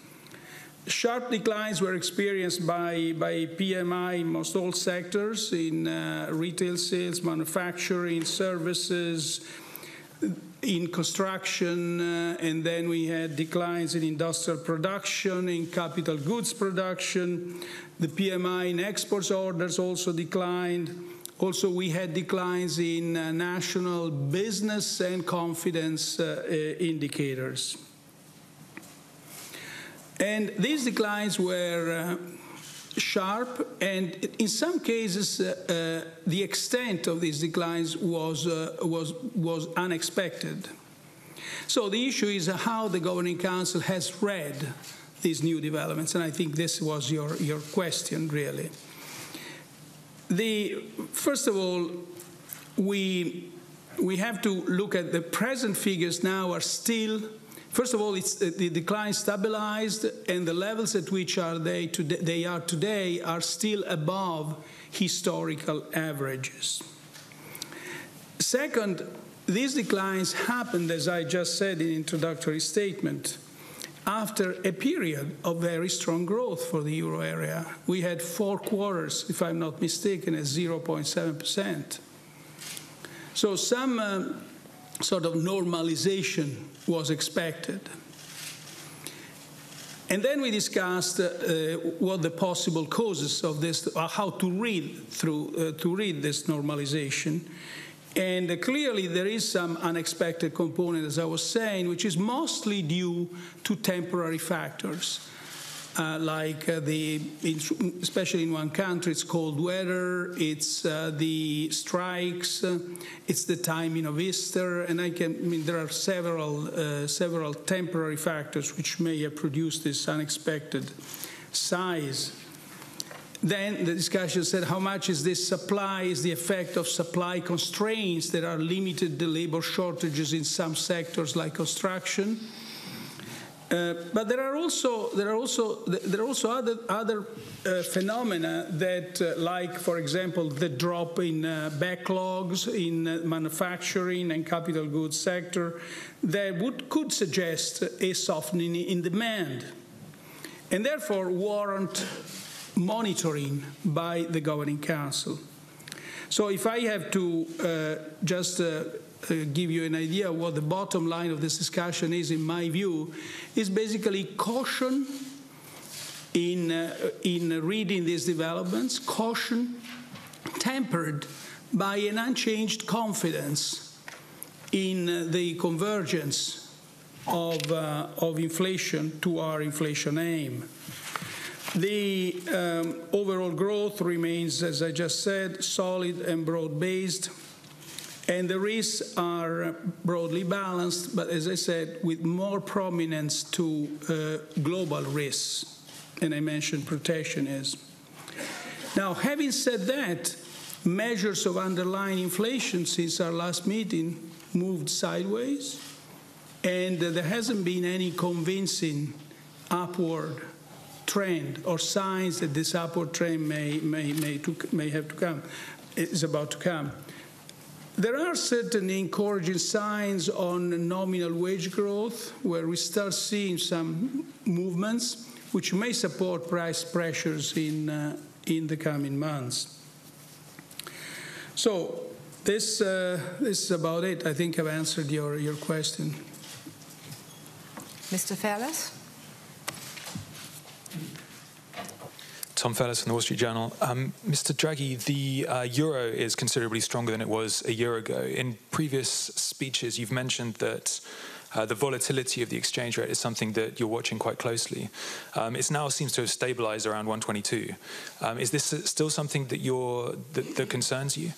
Sharp declines were experienced by PMI in most all sectors, in retail sales, manufacturing, services, in construction, and then we had declines in industrial production, in capital goods production. The PMI in exports orders also declined. Also, we had declines in national business and confidence indicators. And these declines were sharp, and in some cases, the extent of these declines was unexpected. So the issue is how the Governing Council has read these new developments, and I think this was your question, really. First of all, we have to look at the present figures now are still. First of all, the decline stabilized, and the levels at which they are today are still above historical averages. Second, these declines happened, as I just said in the introductory statement, after a period of very strong growth for the euro area. We had 4 quarters, if I'm not mistaken, at 0.7%. So some sort of normalization was expected. And then we discussed what the possible causes of this, or how to read this normalization. And clearly there is some unexpected component, as I was saying, which is mostly due to temporary factors. Especially in one country, it's cold weather, it's the strikes, it's the timing of Easter, and there are several temporary factors which may have produced this unexpected size. Then the discussion said, how much is this supply? Is the effect of supply constraints that are limited the labor shortages in some sectors like construction? But there are also other phenomena that, like, for example, the drop in backlogs in manufacturing and capital goods sector, that could suggest a softening in demand, and therefore warrant monitoring by the Governing Council. So if I have to give you an idea of what the bottom line of this discussion is, in my view, is basically caution in reading these developments, caution tempered by an unchanged confidence in the convergence of inflation to our inflation aim. The overall growth remains, as I just said, solid and broad-based. And the risks are broadly balanced, but as I said, with more prominence to global risks. And I mentioned protectionism. Now, having said that, measures of underlying inflation since our last meeting moved sideways, and there hasn't been any convincing upward trend or signs that this upward trend may have to come, is about to come. There are certain encouraging signs on nominal wage growth, where we start seeing some movements which may support price pressures in the coming months. So this is about it. I think I've answered your question.
Mr. Ferlas?
Tom Ferlas from the Wall Street Journal. Mr. Draghi, the euro is considerably stronger than it was a year ago. In previous speeches, you've mentioned that the volatility of the exchange rate is something that you're watching quite closely. It now seems to have stabilized around 122. Is this still something that concerns you?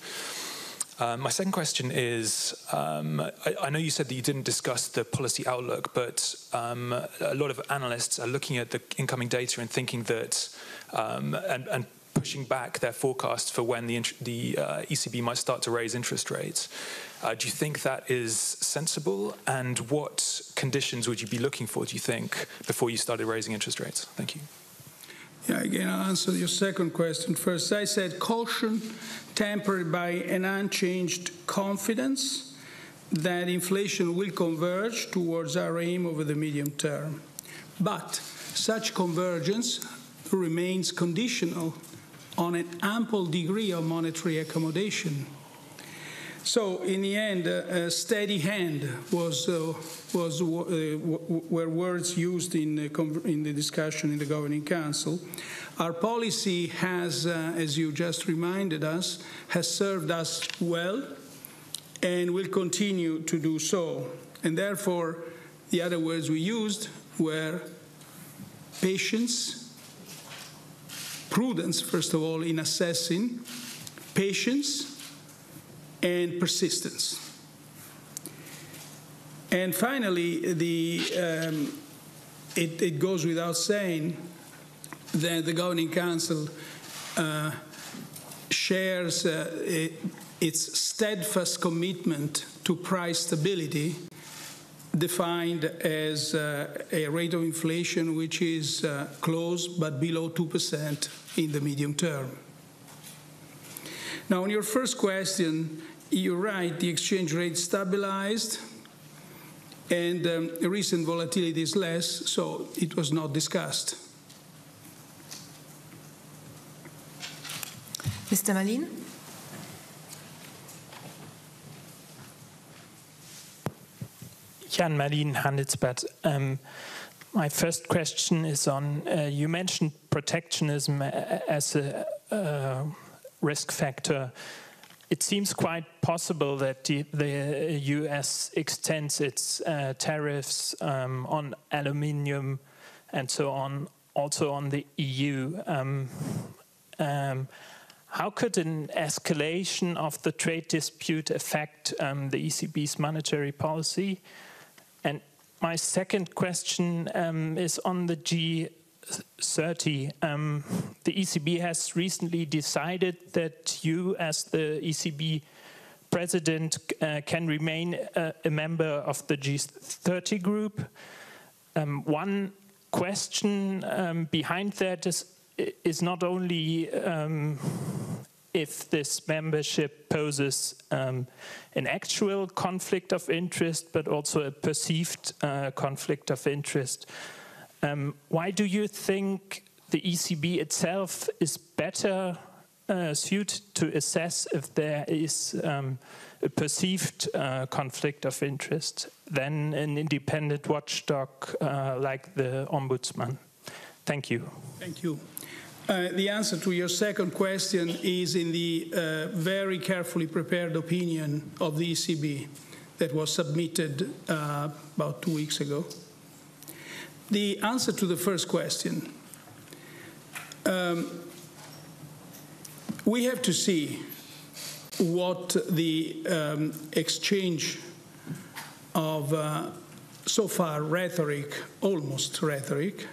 My second question is, I know you said that you didn't discuss the policy outlook, but a lot of analysts are looking at the incoming data and thinking that, and pushing back their forecasts for when the ECB might start to raise interest rates. Do you think that is sensible? And what conditions would you be looking for, do you think, before you started raising interest rates? Thank you.
Yeah, again, I'll answer your second question first. I said caution tempered by an unchanged confidence that inflation will converge towards our aim over the medium term. But such convergence remains conditional on an ample degree of monetary accommodation. So, in the end, a steady hand were words used in the discussion in the Governing Council. Our policy has, as you just reminded us, has served us well and will continue to do so. And therefore, the other words we used were patience, prudence, first of all, in assessing, patience, and persistence. And finally, it goes without saying that the Governing Council shares its steadfast commitment to price stability, defined as a rate of inflation which is close but below 2% in the medium term. Now, on your first question, you're right, the exchange rate stabilized, and recent volatility is less, so it was not discussed.
Mr. Malin?
Jan Malin, Handelsblatt. My first question is on, you mentioned protectionism as a risk factor. It seems quite possible that the US extends its tariffs on aluminium and so on, also on the EU. How could an escalation of the trade dispute affect the ECB's monetary policy? And my second question is on the G30. The ECB has recently decided that you, as the ECB president, can remain a member of the G30 group. One question behind that is not only if this membership poses an actual conflict of interest, but also a perceived conflict of interest. Why do you think the ECB itself is better suited to assess if there is a perceived conflict of interest than an independent watchdog like the Ombudsman? Thank you.
Thank you. The answer to your second question is in the very carefully prepared opinion of the ECB that was submitted about 2 weeks ago. The answer to the first question, we have to see what the exchange of so far rhetoric, almost rhetoric,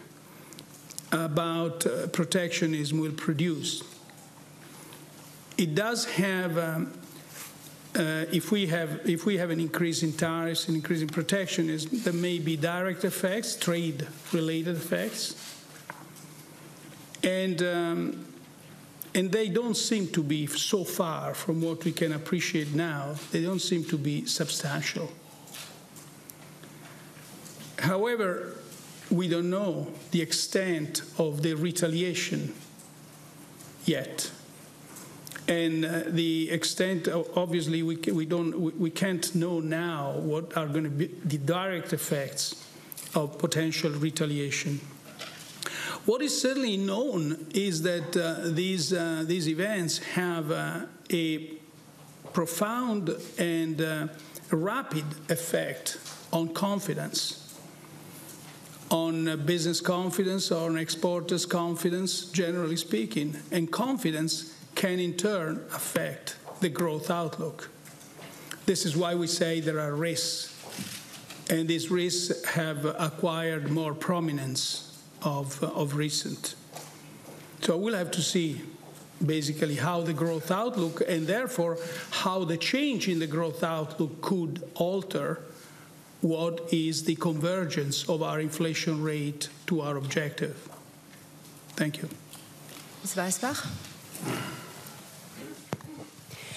about protectionism will produce. It does have, if we have an increase in tariffs, an increase in protectionism, there may be direct effects, trade-related effects, and they don't seem to be so far from what we can appreciate now. They don't seem to be substantial. However, we don't know the extent of the retaliation yet, and the extent. Obviously, we can't know now what are going to be the direct effects of potential retaliation. What is certainly known is that these events have a profound and rapid effect on confidence. On business confidence, on exporters' confidence, generally speaking. And confidence can in turn affect the growth outlook. This is why we say there are risks. And these risks have acquired more prominence of recent. So we'll have to see basically how the growth outlook and therefore how the change in the growth outlook could alter what is the convergence of our inflation rate to our objective. Thank you.
Ms. Weisbach.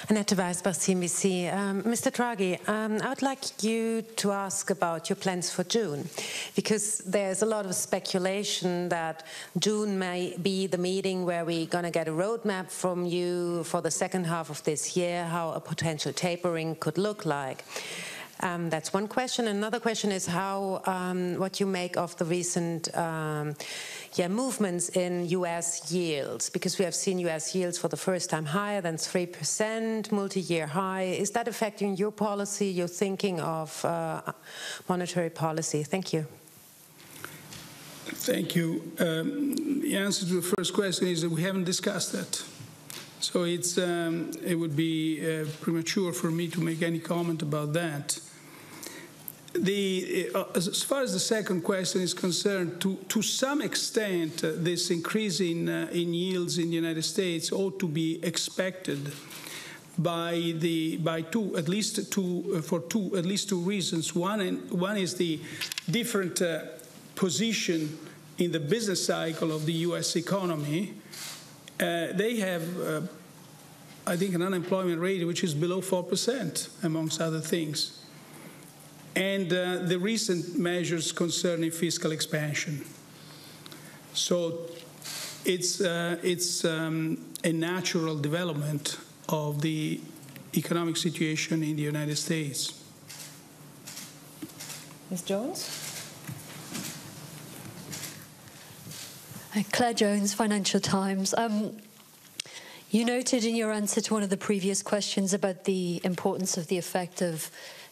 Annette Weisbach, CNBC. Mr. Draghi, I would like you to ask about your plans for June, because there's a lot of speculation that June may be the meeting where we're going to get a roadmap from you for the second half of this year, how a potential tapering could look like. That's one question. Another question is how what you make of the recent movements in U.S. yields, because we have seen U.S. yields for the first time higher than 3%, multi-year high. Is that affecting your policy, your thinking of monetary policy? Thank you.
Thank you. The answer to the first question is that we haven't discussed that. So it would be premature for me to make any comment about that. As far as the second question is concerned, to some extent, this increase in yields in the United States ought to be expected for at least two reasons. One is the different position in the business cycle of the U.S. economy. They have, I think, an unemployment rate which is below 4%, amongst other things. And the recent measures concerning fiscal expansion. So it's a natural development of the economic situation in the United States.
Ms. Jones?
Claire Jones, Financial Times. You noted in your answer to one of the previous questions about the importance of the effect of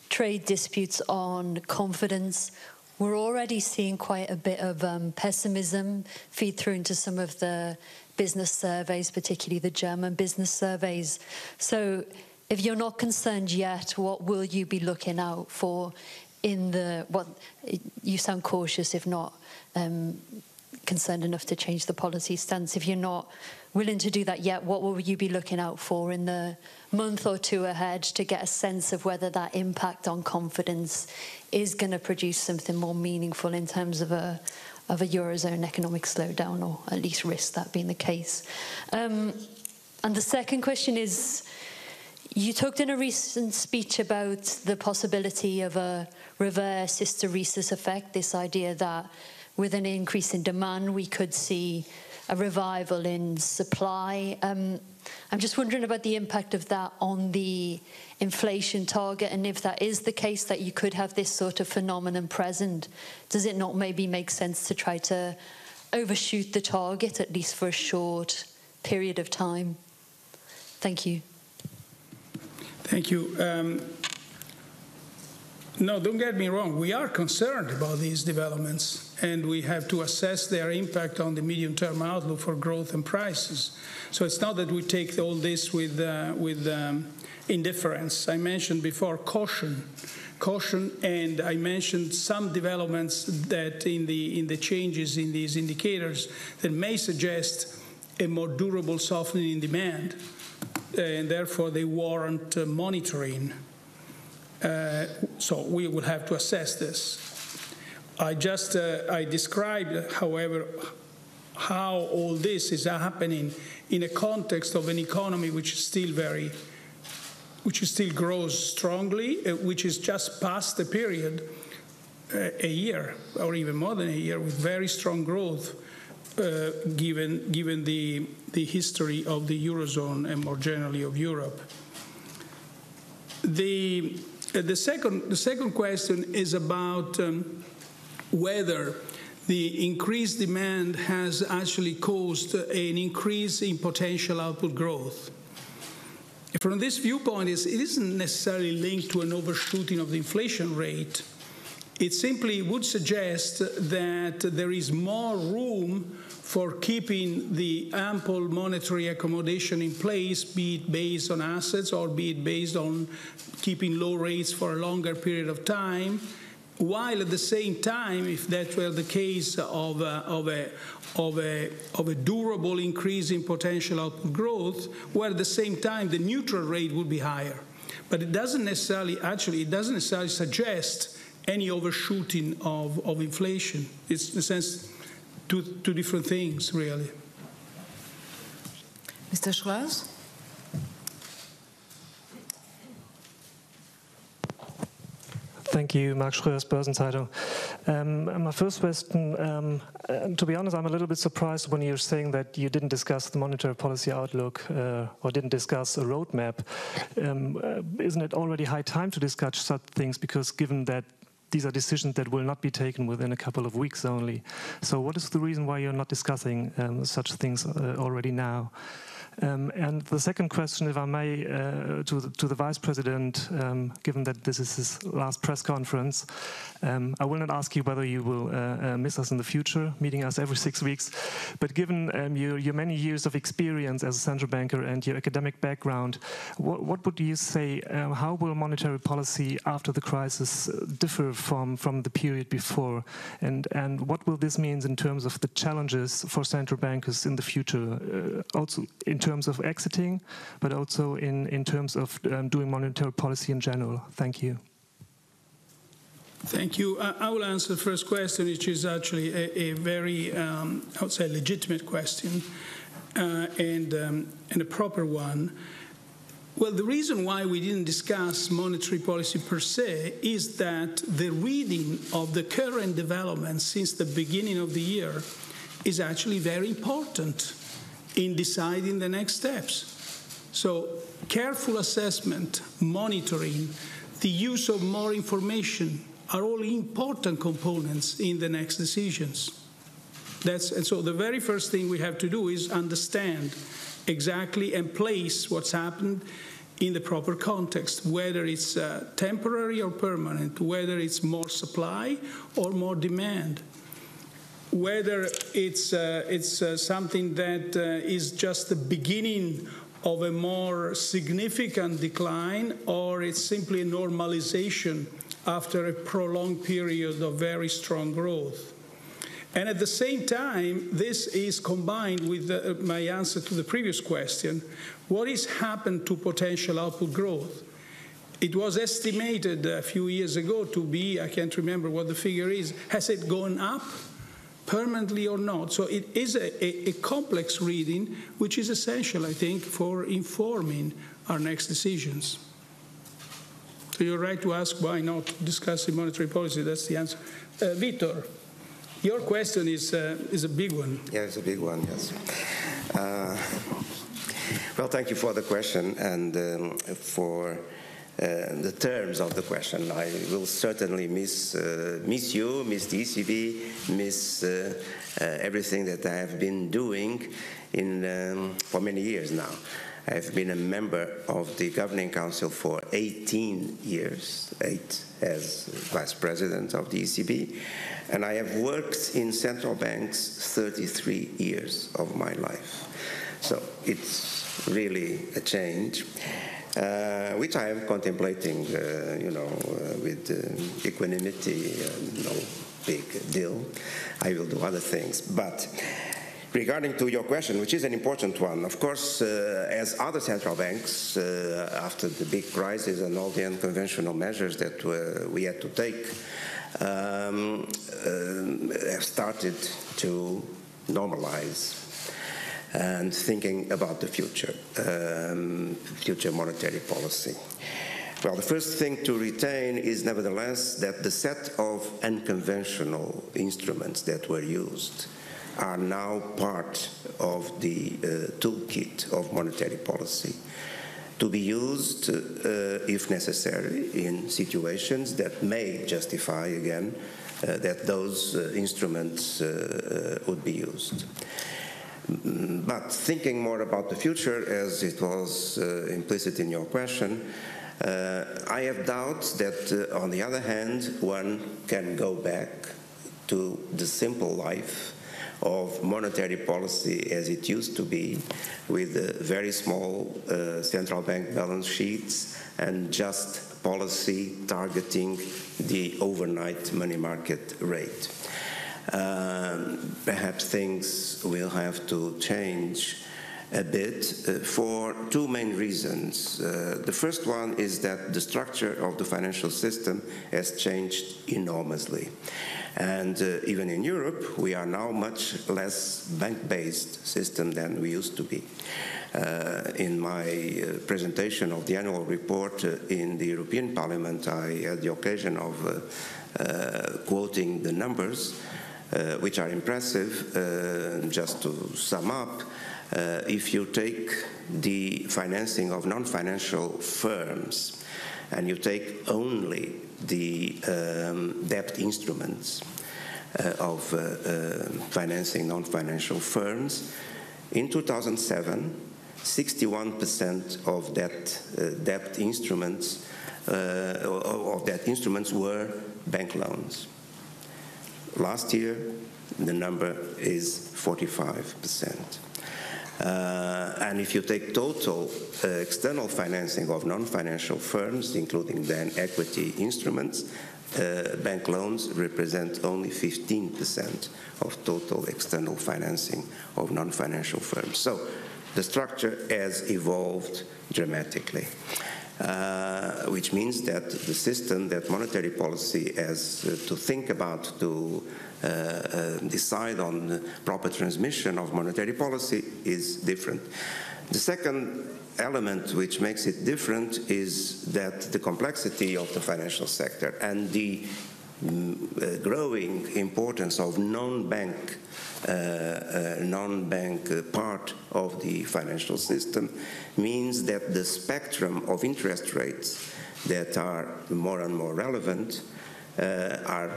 trade disputes on confidence. We're already seeing quite a bit of pessimism feed through into some of the business surveys, particularly the German business surveys. So if you're not concerned yet, what will you be looking out for you sound cautious, if not concerned enough to change the policy stance. If you're not willing to do that yet, what will you be looking out for in the month or two ahead to get a sense of whether that impact on confidence is going to produce something more meaningful in terms of a Eurozone economic slowdown, or at least risk that being the case? And the second question is, you talked in a recent speech about the possibility of a reverse hysteresis effect, this idea that with an increase in demand, we could see a revival in supply. I'm just wondering about the impact of that on the inflation target, and if that is the case, that you could have this sort of phenomenon present, does it not maybe make sense to try to overshoot the target, at least for a short period of time? Thank you.
Thank you. No, don't get me wrong. We are concerned about these developments, and we have to assess their impact on the medium-term outlook for growth and prices. So it's not that we take all this with indifference. I mentioned before caution, and I mentioned some developments that in the changes in these indicators that may suggest a more durable softening in demand, and therefore they warrant monitoring. So we will have to assess this. I described, however, how all this is happening in a context of an economy which still grows strongly, which is just past the period, a year or even more than a year, with very strong growth, given the history of the Eurozone and more generally of Europe. The second question is about whether the increased demand has actually caused an increase in potential output growth. From this viewpoint, it isn't necessarily linked to an overshooting of the inflation rate. It simply would suggest that there is more room for keeping the ample monetary accommodation in place, be it based on assets or be it based on keeping low rates for a longer period of time, while at the same time, if that were the case of a durable increase in potential output growth, where at the same time the neutral rate would be higher. But it doesn't necessarily, it doesn't necessarily suggest any overshooting of inflation. It's, in a sense, two different things, really.
Mr. Schreers?
Thank you, Mark Schröers, Börsenzeitung. My first question, to be honest, I'm a little bit surprised when you're saying that you didn't discuss the monetary policy outlook or didn't discuss a roadmap. Isn't it already high time to discuss such things, because given that these are decisions that will not be taken within a couple of weeks only? So what is the reason why you're not discussing such things already now? And the second question, if I may, to the Vice President, given that this is his last press conference, I will not ask you whether you will miss us in the future, meeting us every 6 weeks, but given your many years of experience as a central banker and your academic background, what would you say, how will monetary policy after the crisis differ from the period before? And what will this mean in terms of the challenges for central bankers in the future, also in terms of exiting, but also in terms of doing monetary policy in general? Thank you.
Thank you. I will answer the first question, which is actually a very, I would say, legitimate question and a proper one. Well, the reason why we didn't discuss monetary policy per se is that the reading of the current developments since the beginning of the year is actually very important in deciding the next steps. So careful assessment, monitoring, the use of more information are all important components in the next decisions. And so the very first thing we have to do is understand exactly and place what's happened in the proper context, whether it's temporary or permanent, whether it's more supply or more demand, whether it's something that is just the beginning of a more significant decline, or it's simply a normalization after a prolonged period of very strong growth. And at the same time, this is combined with my answer to the previous question. What has happened to potential output growth? It was estimated a few years ago to be, I can't remember what the figure is, has it gone up permanently or not? So it is a complex reading, which is essential, I think, for informing our next decisions. So you're right to ask why not discussing monetary policy. That's the answer. Vitor, your question is a big one.
Yeah, it's a big one, yes. Well, thank you for the question and for the terms of the question. I will certainly miss you, miss the ECB, miss everything that I have been doing for many years now. I have been a member of the Governing Council for 18 years, 8 as Vice President of the ECB, and I have worked in central banks 33 years of my life. So it's really a change, which I am contemplating, with equanimity, no big deal. I will do other things, but regarding to your question, which is an important one, of course, as other central banks, after the big crisis and all the unconventional measures that we had to take, have started to normalize and thinking about the future, future monetary policy. Well, the first thing to retain is nevertheless that the set of unconventional instruments that were used are now part of the toolkit of monetary policy to be used, if necessary, in situations that may justify, again, that those instruments would be used. But thinking more about the future, as it was implicit in your question, I have doubts that, on the other hand, one can go back to the simple life of monetary policy as it used to be, with very small central bank balance sheets and just policy targeting the overnight money market rate. Perhaps things will have to change a bit for two main reasons. The first one is that the structure of the financial system has changed enormously. And even in Europe, we are now much less bank-based system than we used to be. In my presentation of the annual report in the European Parliament, I had the occasion of quoting the numbers, which are impressive. Just to sum up, if you take the financing of non-financial firms and you take only the debt instruments of financing non-financial firms, in 2007, 61% of that debt instruments were bank loans. Last year, the number is 45%. And if you take total external financing of non-financial firms, including then equity instruments, bank loans represent only 15% of total external financing of non-financial firms. So the structure has evolved dramatically, which means that the system that monetary policy has to think about to decide on the proper transmission of monetary policy is different. The second element which makes it different is that the complexity of the financial sector and the growing importance of non-bank part of the financial system means that the spectrum of interest rates that are more and more relevant are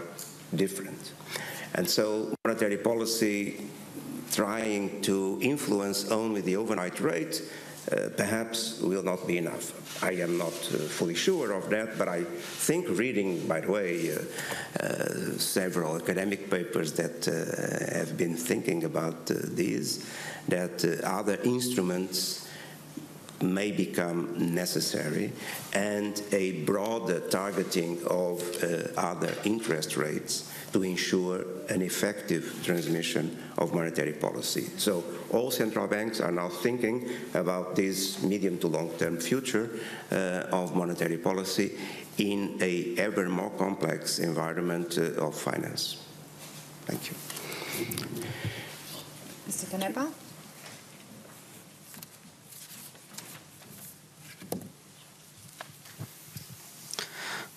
different. And so monetary policy trying to influence only the overnight rate perhaps will not be enough. I am not fully sure of that, but I think reading, by the way, several academic papers that have been thinking about these, that other instruments may become necessary, and a broader targeting of other interest rates to ensure an effective transmission of monetary policy. So all central banks are now thinking about this medium to long-term future of monetary policy in a ever more complex environment of finance. Thank you.
Mr. Canepa?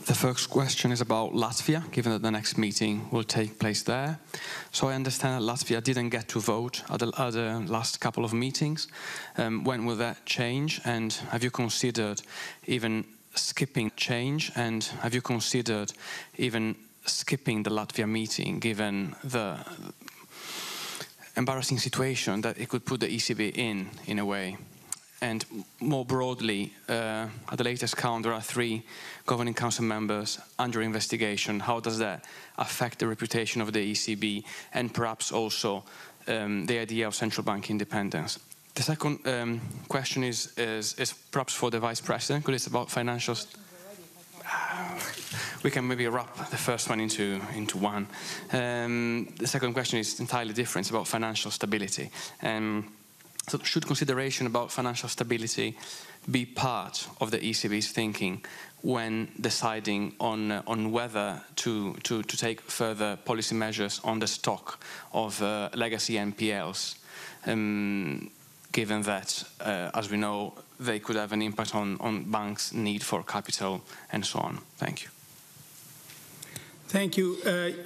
The first question is about Latvia, given that the next meeting will take place there. So I understand that Latvia didn't get to vote at the last couple of meetings. When will that change? And have you considered even skipping change? And have you considered even skipping the Latvia meeting, given the embarrassing situation that it could put the ECB in a way? And more broadly, at the latest count, there are 3 governing council members under investigation. How does that affect the reputation of the ECB and perhaps also the idea of central bank independence? The second question is perhaps for the Vice President, because it's about financial... We can maybe wrap the first one into one. The second question is entirely different. It's about financial stability. So should consideration about financial stability be part of the ECB's thinking when deciding on whether to take further policy measures on the stock of legacy NPLs, given that, as we know, they could have an impact on banks' need for capital and so on? Thank you.
Thank you.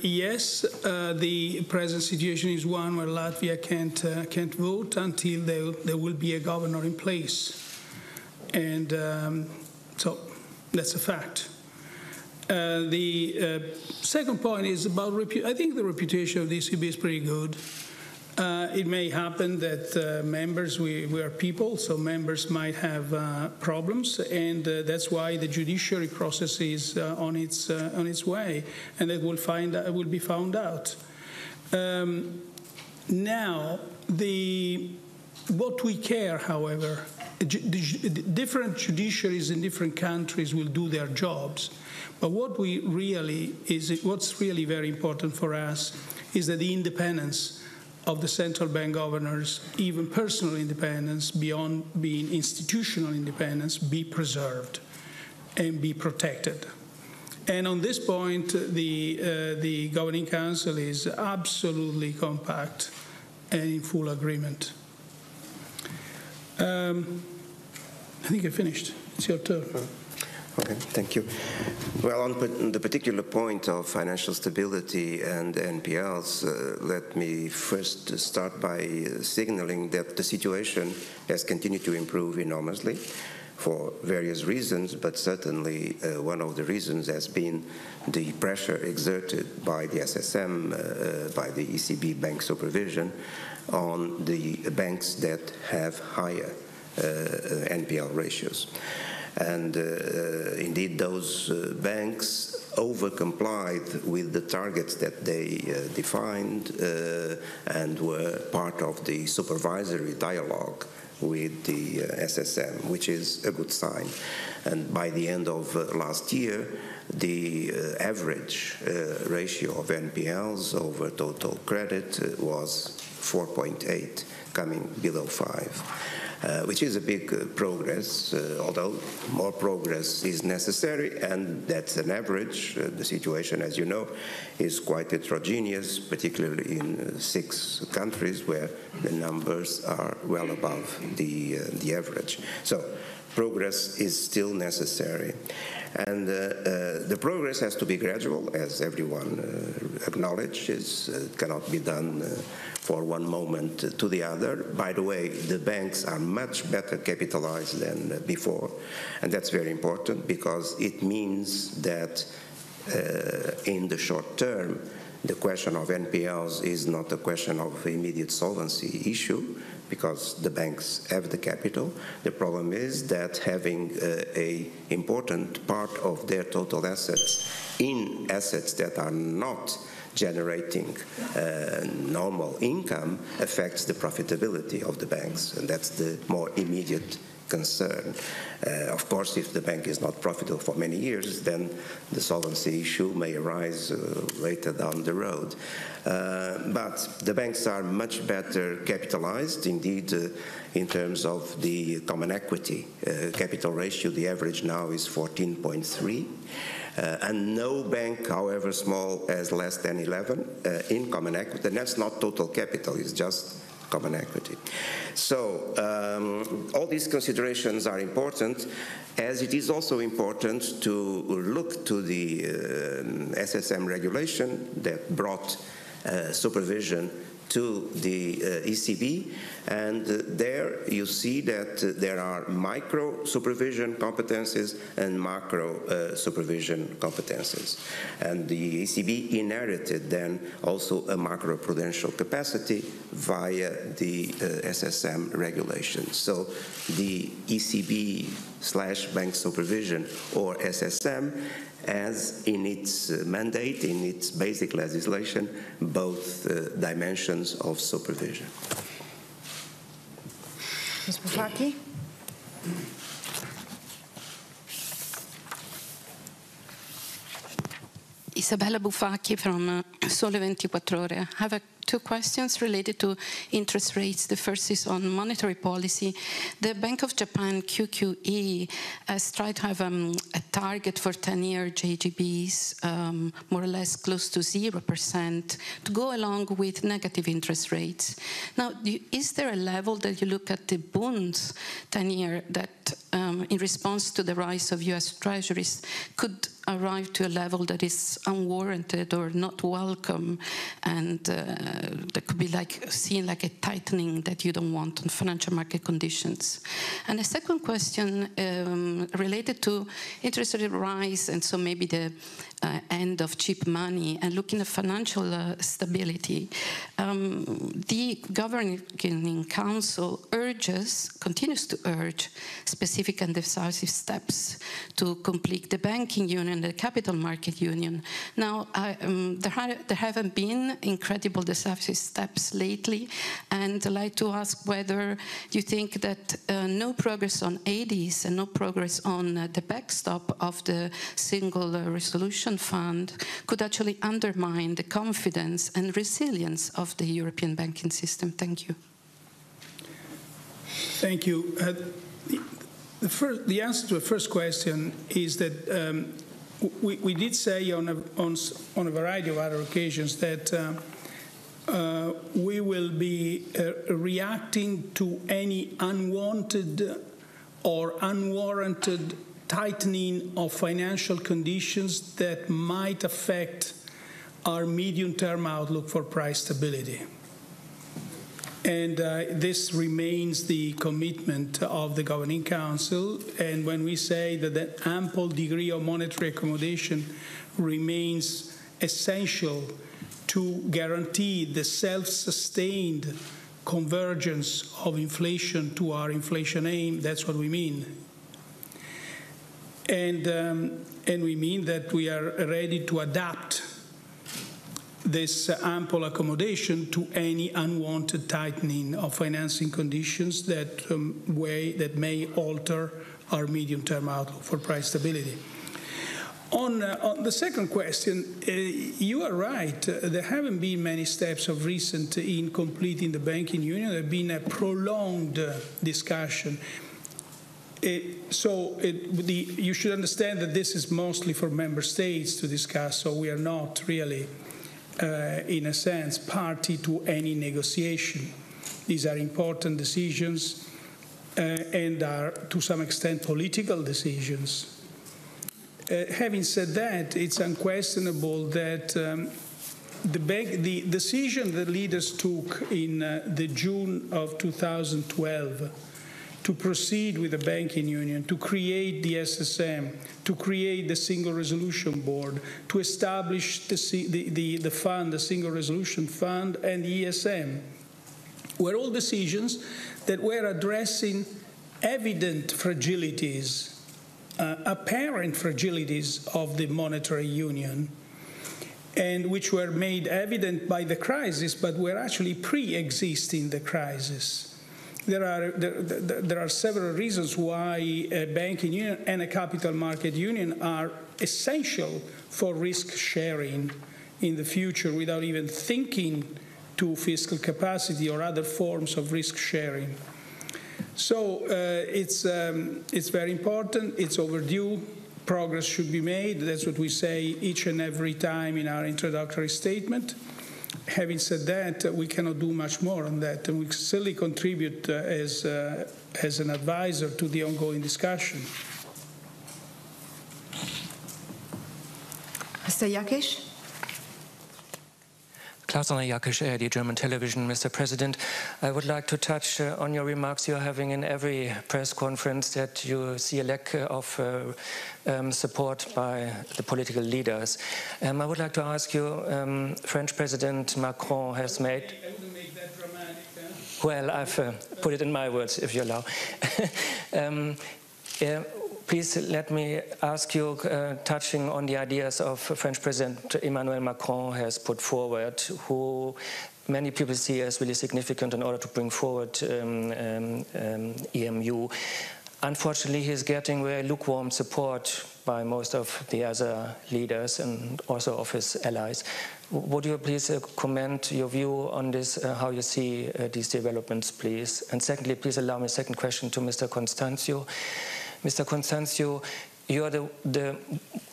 Yes, the present situation is one where Latvia can't vote until there will be a governor in place, and so that's a fact. The second point is about I think the reputation of the ECB is pretty good. It may happen that members, we are people, so members might have problems, and that's why the judiciary process is on its way, and it will be found out. Now, what we care, however, different judiciaries in different countries will do their jobs. But what's really very important for us is that the independence of the central bank governors, even personal independence, beyond being institutional independence, be preserved and be protected. And on this point, the Governing Council is absolutely compact and in full agreement. I think I finished. It's your turn.
Okay, thank you. Well, on the particular point of financial stability and NPLs, let me first start by signaling that the situation has continued to improve enormously for various reasons, but certainly one of the reasons has been the pressure exerted by the SSM, by the ECB bank supervision, on the banks that have higher NPL ratios. And indeed, those banks over-complied with the targets that they defined and were part of the supervisory dialogue with the SSM, which is a good sign. And by the end of last year, the average ratio of NPLs over total credit was 4.8, coming below 5. Which is a big progress, although more progress is necessary, and that's an average. The situation, as you know, is quite heterogeneous, particularly in 6 countries where the numbers are well above the average. So progress is still necessary. And the progress has to be gradual, as everyone acknowledges. It cannot be done for one moment to the other. By the way, the banks are much better capitalized than before, and that's very important because it means that in the short term, the question of NPLs is not a question of immediate solvency issue, because the banks have the capital. The problem is that having an important part of their total assets in assets that are not generating normal income affects the profitability of the banks, and that's the more immediate concern. Of course, if the bank is not profitable for many years, then the solvency issue may arise later down the road. But the banks are much better capitalized. Indeed, in terms of the common equity capital ratio, the average now is 14.3. And no bank, however small, has less than 11 in common equity. And that's not total capital, it's just common equity. So all these considerations are important, as it is also important to look to the SSM regulation that brought supervision to the ECB, and there you see that there are micro supervision competences and macro supervision competences. And the ECB inherited then also a macroprudential capacity via the SSM regulation. So the ECB/bank supervision, or SSM, as in its mandate, in its basic legislation, both dimensions of supervision.
Ms. Bufacchi?
Isabella Bufacchi from Sole 24 Ore. I have 2 questions related to interest rates. The first is on monetary policy. The Bank of Japan, QQE, has tried to have a target for 10-year JGBs, more or less close to 0%, to go along with negative interest rates. Now, is there a level that you look at the bonds 10-year that, in response to the rise of US treasuries, could arrive to a level that is unwarranted or not welcome, and that could be seen like a tightening that you don't want on financial market conditions? And the second question related to interest rate rise, and so maybe the end of cheap money, and looking at financial stability. The Governing Council continues to urge specific and decisive steps to complete the banking union and the capital market union. Now, there haven't been incredible decisive steps lately, and I'd like to ask whether you think that no progress on ADs and no progress on the backstop of the single resolution fund could actually undermine the confidence and resilience of the European banking system. Thank you.
Thank you. The answer to the first question is that we did say on a variety of other occasions that we will be reacting to any unwanted or unwarranted tightening of financial conditions that might affect our medium-term outlook for price stability. And this remains the commitment of the Governing Council. And when we say that an ample degree of monetary accommodation remains essential to guarantee the self-sustained convergence of inflation to our inflation aim, that's what we mean. And we mean that we are ready to adapt this ample accommodation to any unwanted tightening of financing conditions that may alter our medium-term outlook for price stability. On the second question, you are right. There haven't been many steps of recent in completing the banking union. There have been a prolonged discussion. You should understand that this is mostly for member states to discuss, so we are not really in a sense, party to any negotiation. These are important decisions and are, to some extent, political decisions. Having said that, it's unquestionable that the decision that leaders took in the June of 2012 to proceed with the banking union, to create the SSM, to create the Single Resolution Board, to establish the fund, the Single Resolution Fund, and the ESM, were all decisions that were addressing evident fragilities, apparent fragilities of the monetary union, and which were made evident by the crisis, but were actually pre-existing the crisis. There are several reasons why a banking union and a capital market union are essential for risk sharing in the future without even thinking to fiscal capacity or other forms of risk sharing. So it's very important. It's overdue. Progress should be made. That's what we say each and every time in our introductory statement. Having said that, we cannot do much more on that, and we certainly contribute as an advisor to the ongoing discussion.
Mr. Jakisch?
Klaus-Anna Jakisch, ARD German Television. Mr. President, I would like to touch on your remarks you're having in every press conference that you see a lack of support by the political leaders. I would like to ask you, French President Macron has made...
I wouldn't make that dramatic, huh?
Well, I've put it in my words, if you allow. Please let me ask you, touching on the ideas of French President Emmanuel Macron has put forward, who many people see as really significant in order to bring forward EMU. Unfortunately, he's getting very lukewarm support by most of the other leaders and also of his allies. Would you please comment your view on this, how you see these developments, please? And secondly, please allow me a second question to Mr. Constancio. Mr. Constancio, you are the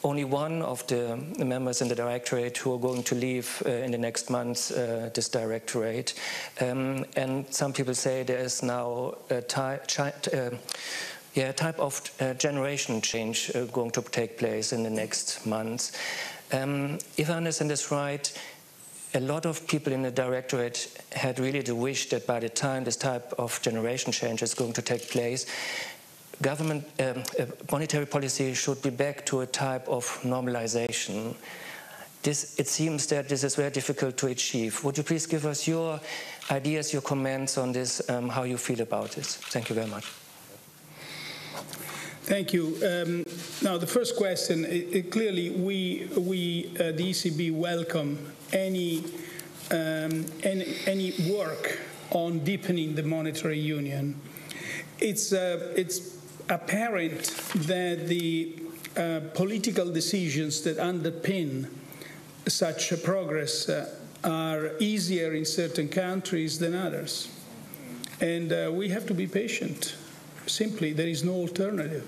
only one of the members in the directorate who are going to leave in the next months this directorate. And some people say there is now a type of generation change going to take place in the next months. If I understand this right, a lot of people in the directorate had really the wish that by the time this type of generation change is going to take place, government monetary policy should be back to a type of normalization. It seems that this is very difficult to achieve. Would you please give us your ideas, your comments on this, how you feel about this? Thank you very much.
Thank you. Now, the first question, clearly the ECB welcome any work on deepening the monetary union. It's apparent that the political decisions that underpin such progress are easier in certain countries than others. And we have to be patient. Simply, there is no alternative.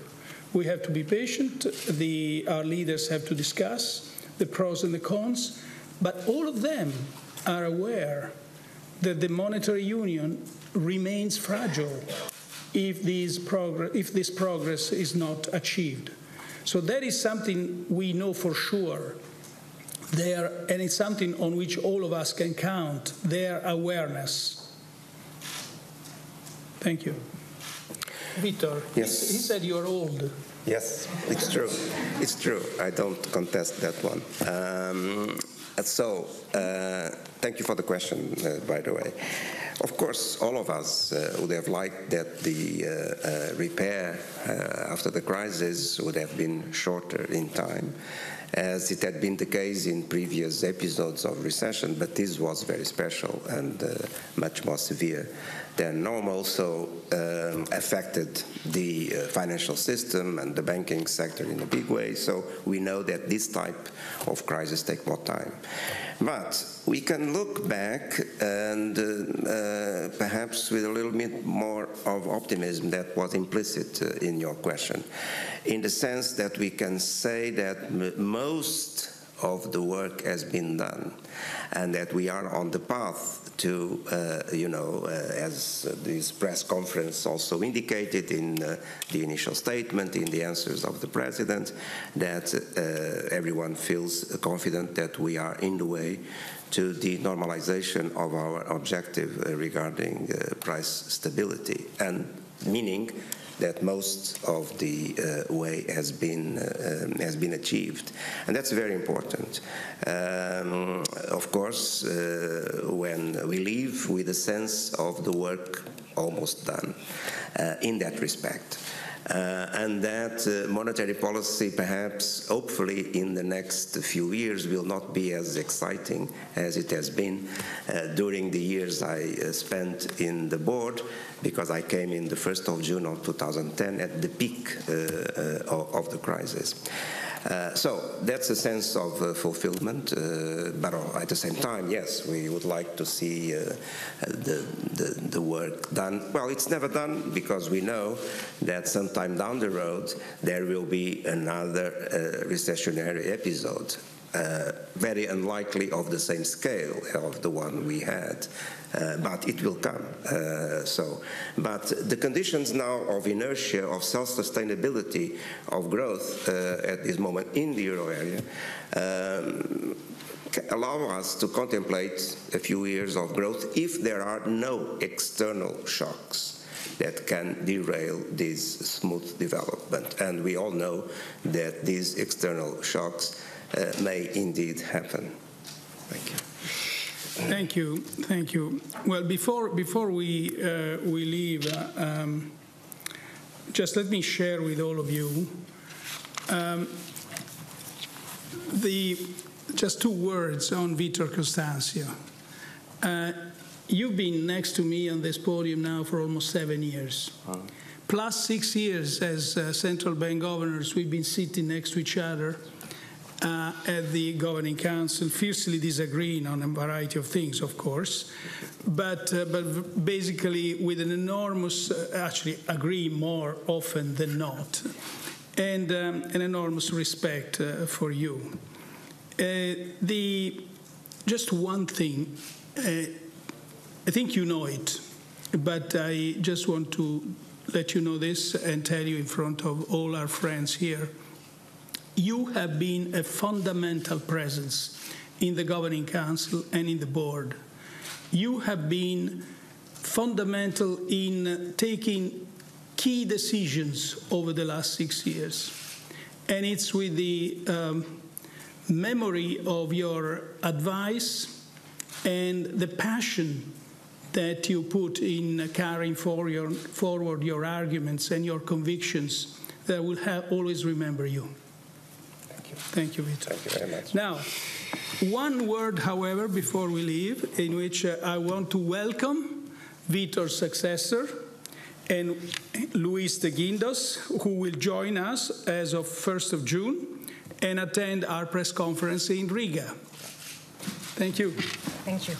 We have to be patient. Our leaders have to discuss the pros and the cons, but all of them are aware that the monetary union remains fragile if this progress is not achieved. So that is something we know for sure there, and it's something on which all of us can count, their awareness. Thank you. Vitor,
yes.
He said you're old.
Yes, it's true. It's true. I don't contest that one. Thank you for the question, by the way. Of course, all of us would have liked that the repair after the crisis would have been shorter in time, as it had been the case in previous episodes of recession, but this was very special and much more severe than normal, so affected the financial system and the banking sector in a big way. So we know that this type of crisis take more time. But we can look back and perhaps with a little bit more of optimism that was implicit in your question, in the sense that we can say that most of the work has been done and that we are on the path to, as this press conference also indicated in the initial statement, in the answers of the President, that everyone feels confident that we are in the way to the normalization of our objective regarding price stability, and meaning that most of the way has been achieved, and that's very important. Of course, when we leave with a sense of the work almost done in that respect. And that monetary policy, perhaps, hopefully, in the next few years will not be as exciting as it has been during the years I spent in the board, because I came in the 1st of June of 2010 at the peak of the crisis. So that's a sense of fulfillment, but at the same time, yes, we would like to see the work done. Well, it's never done, because we know that sometime down the road there will be another recessionary episode, very unlikely of the same scale of the one we had. But it will come. But the conditions now of inertia, of self-sustainability, of growth at this moment in the euro area allow us to contemplate a few years of growth if there are no external shocks that can derail this smooth development. And we all know that these external shocks may indeed happen. Thank you.
Thank you, thank you. Well, before we leave, just let me share with all of you just 2 words on Vitor Constancio. You've been next to me on this podium now for almost 7 years. Plus 6 years as central bank governors, we've been sitting next to each other at the Governing Council, fiercely disagreeing on a variety of things, of course, but basically with an enormous, actually agree more often than not, and an enormous respect for you. Just one thing, I think you know it, but I just want to let you know this and tell you in front of all our friends here. You have been a fundamental presence in the Governing Council and in the board. You have been fundamental in taking key decisions over the last 6 years. And it's with the memory of your advice and the passion that you put in carrying forward your arguments and your convictions that will always remember you.
Thank you.
Thank you, Vitor.
Thank you very much.
Now, one word, however, before we leave, in which I want to welcome Vitor's successor, and Luis de Guindos, who will join us as of 1st of June and attend our press conference in Riga. Thank you.
Thank you.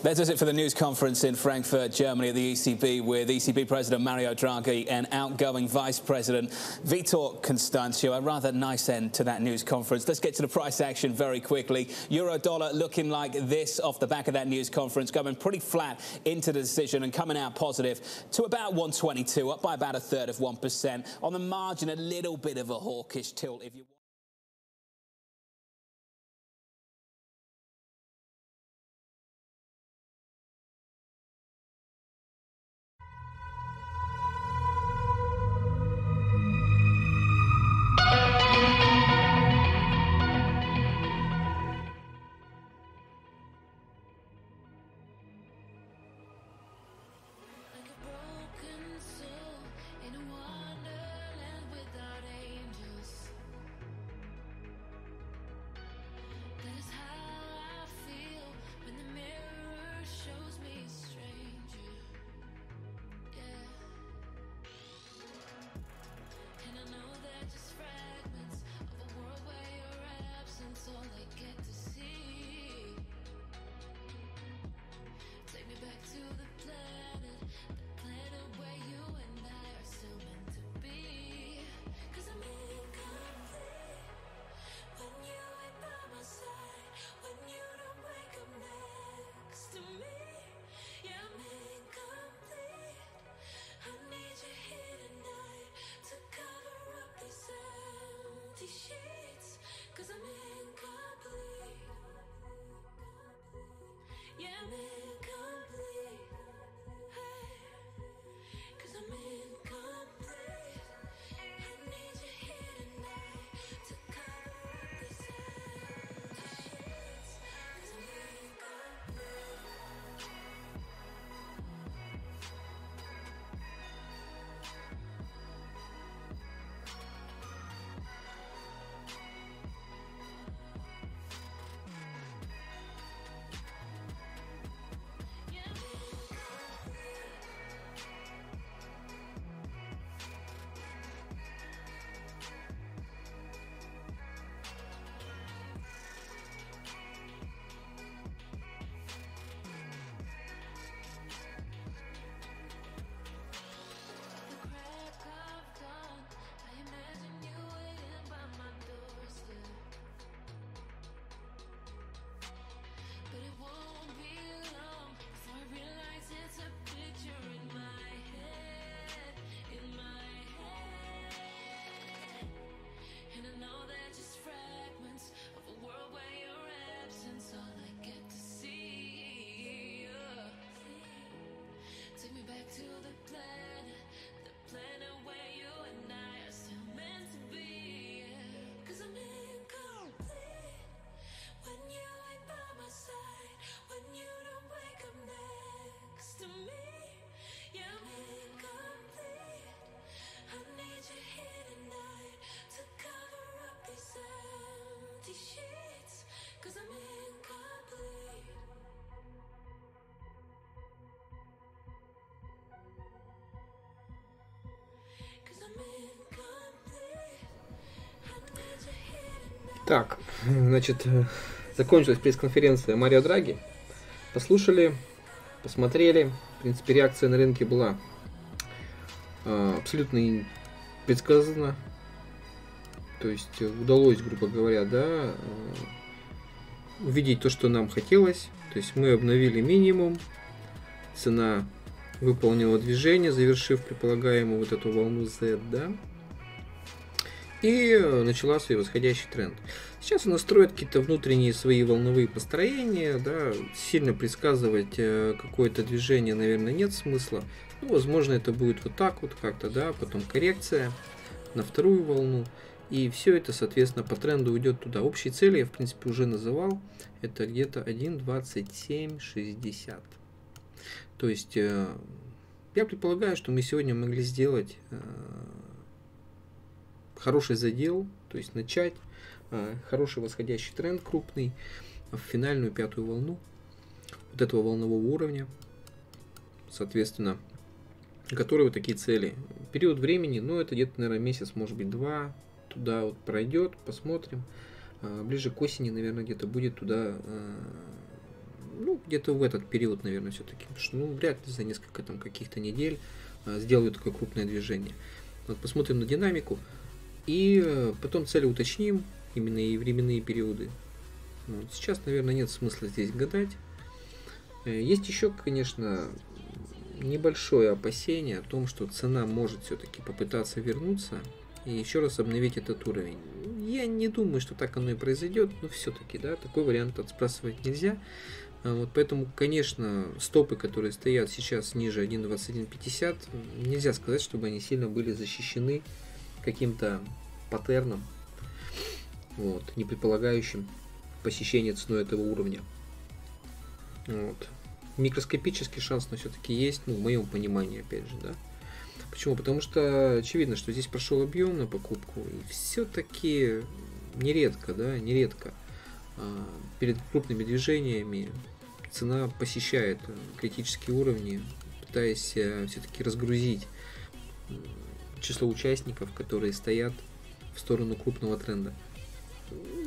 That does it for the news conference in Frankfurt, Germany at the ECB with ECB President Mario Draghi and outgoing Vice President Vitor Constancio. A rather nice end to that news conference. Let's get to the price action very quickly. Euro dollar looking like this off the back of that news conference, going pretty flat into the decision and coming out positive to about 122, up by about 1/3%. On the margin, a little bit of a hawkish tilt if you
Так, значит, закончилась пресс-конференция Марио Драги. Послушали, посмотрели. В принципе, реакция на рынке была абсолютно предсказана. То есть удалось, грубо говоря, да, увидеть то, что нам хотелось. То есть мы обновили минимум. Цена выполнила движение, завершив предполагаемую вот эту волну Z, да. И начала свой восходящий тренд. Сейчас она строит какие-то внутренние свои волновые построения, да, сильно предсказывать какое-то движение, наверное, нет смысла. Ну, возможно, это будет вот так вот как-то, да, потом коррекция на вторую волну. И все это, соответственно, по тренду уйдет туда. Общие цели я, в принципе, уже называл. Это где-то 1.2760. То есть Я предполагаю, что мы сегодня могли сделать хороший задел, то есть начать хороший восходящий тренд крупный в финальную пятую волну вот этого волнового уровня, соответственно, которые вот такие цели. Период времени, ну это где-то, наверное, месяц, может быть, два, туда вот пройдет, посмотрим. Ближе к осени, наверное, где-то будет туда, ну, где-то в этот период, наверное, все-таки. Потому что, ну, вряд ли за несколько там каких-то недель сделают такое крупное движение. Вот посмотрим на динамику и потом цели уточним, именно и временные периоды. Вот. Сейчас, наверное, нет смысла здесь гадать. Есть еще, конечно, небольшое опасение о том, что цена может все-таки попытаться вернуться и еще раз обновить этот уровень. Я не думаю, что так оно и произойдет, но все-таки, да, такой вариант отсбрасывать нельзя. Вот поэтому, конечно, стопы, которые стоят сейчас ниже 1.2150, нельзя сказать, чтобы они сильно были защищены каким-то паттерном, вот, не предполагающим посещение ценой этого уровня. Вот. Микроскопический шанс, но все-таки есть, ну, в моем понимании, опять же, да. Почему? Потому что очевидно, что здесь прошел объем на покупку, и все-таки нередко, да, нередко перед крупными движениями цена посещает критические уровни, пытаясь все-таки разгрузить число участников, которые стоят в сторону крупного тренда.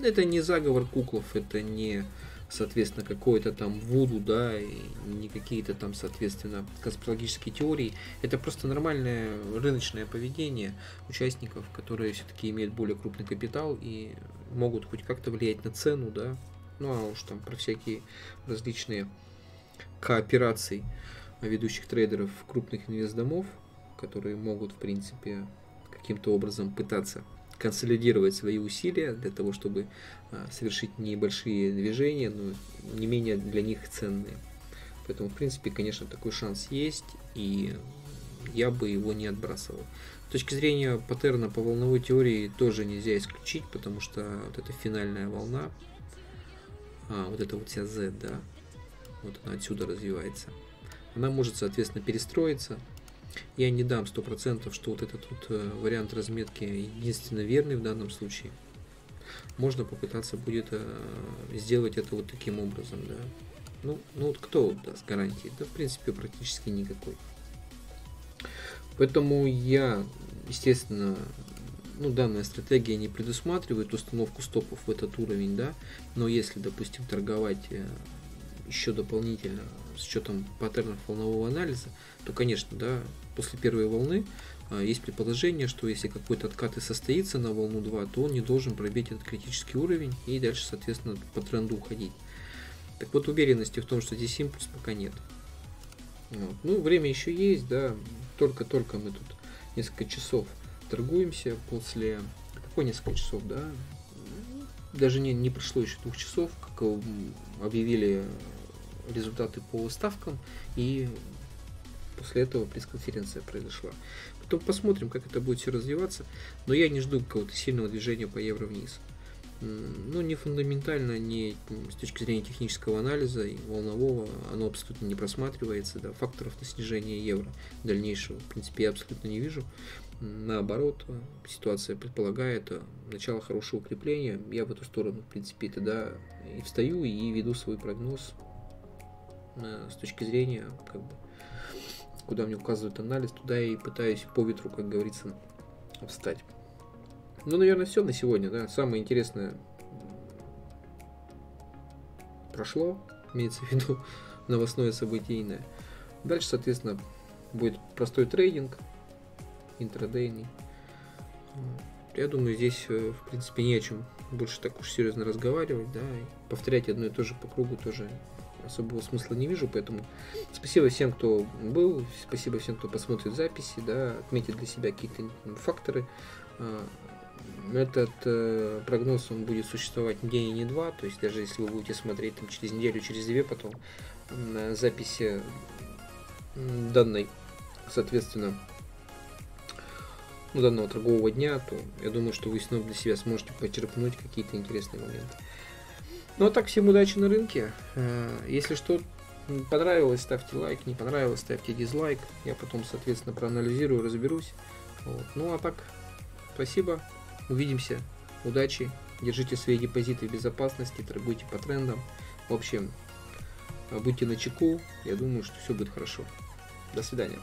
Это не заговор куклов, это не, соответственно, какой-то там вуду, да, и не какие-то там, соответственно, конспирологические теории. Это просто нормальное рыночное поведение участников, которые все-таки имеют более крупный капитал и могут хоть как-то влиять на цену, да. Ну а уж там про всякие различные кооперации ведущих трейдеров крупных инвестдомов, которые могут, в принципе, каким-то образом пытаться консолидировать свои усилия для того, чтобы совершить небольшие движения, но не менее для них ценные. Поэтому, в принципе, конечно, такой шанс есть, и я бы его не отбрасывал. С точки зрения паттерна по волновой теории тоже нельзя исключить, потому что вот эта финальная волна, вот эта вот вся Z, да, вот она отсюда развивается, она может, соответственно, перестроиться. Я не дам 100%, что вот этот вот вариант разметки единственно верный в данном случае. Можно попытаться будет сделать это вот таким образом, да. Ну вот кто даст гарантии? Да, в принципе, практически никакой. Поэтому я, естественно, ну, данная стратегия не предусматривает установку стопов в этот уровень, да. Но если, допустим, торговать еще дополнительно с учетом паттернов волнового анализа, то, конечно, да, после первой волны есть предположение, что если какой-то откат и состоится на волну 2, то он не должен пробить этот критический уровень и дальше, соответственно, по тренду уходить. Так вот, уверенности в том, что здесь импульс, пока нет. Вот. Ну, время еще есть, да, только-только мы тут несколько часов торгуемся после... Какой несколько часов, да? Даже не прошло еще 2 часов, как объявили результаты по ставкам, и после этого пресс-конференция произошла. Потом посмотрим, как это будет все развиваться, но я не жду какого-то сильного движения по евро вниз. Ну, не фундаментально, не с точки зрения технического анализа и волнового, оно абсолютно не просматривается, да, факторов на снижение евро дальнейшего, в принципе, я абсолютно не вижу. Наоборот, ситуация предполагает начало хорошего укрепления, я в эту сторону, в принципе, тогда и встаю, и веду свой прогноз с точки зрения, как бы, куда мне указывает анализ, туда и пытаюсь по ветру, как говорится, встать. Ну, наверное, все на сегодня, да. Самое интересное прошло, имеется в виду новостное событийное. Дальше, соответственно, будет простой трейдинг, интрадейный. Я думаю, здесь, в принципе, не о чем больше так уж серьезно разговаривать, да, и повторять одно и то же по кругу тоже особого смысла не вижу, поэтому спасибо всем, кто был, спасибо всем, кто посмотрит записи, да, отметит для себя какие-то факторы. Этот прогноз, он будет существовать не день и не два, то есть даже если вы будете смотреть там, через неделю, через 2 потом записи данной, соответственно, данного торгового дня, то я думаю, что вы снова для себя сможете почерпнуть какие-то интересные моменты. Ну а так, всем удачи на рынке. Если что, Понравилось, ставьте лайк, не понравилось, ставьте дизлайк. Я потом, соответственно, проанализирую, разберусь. Вот. Ну а так, спасибо, увидимся, удачи, держите свои депозиты в безопасности, торгуйте по трендам. В общем, будьте начеку, я думаю, что все будет хорошо. До свидания.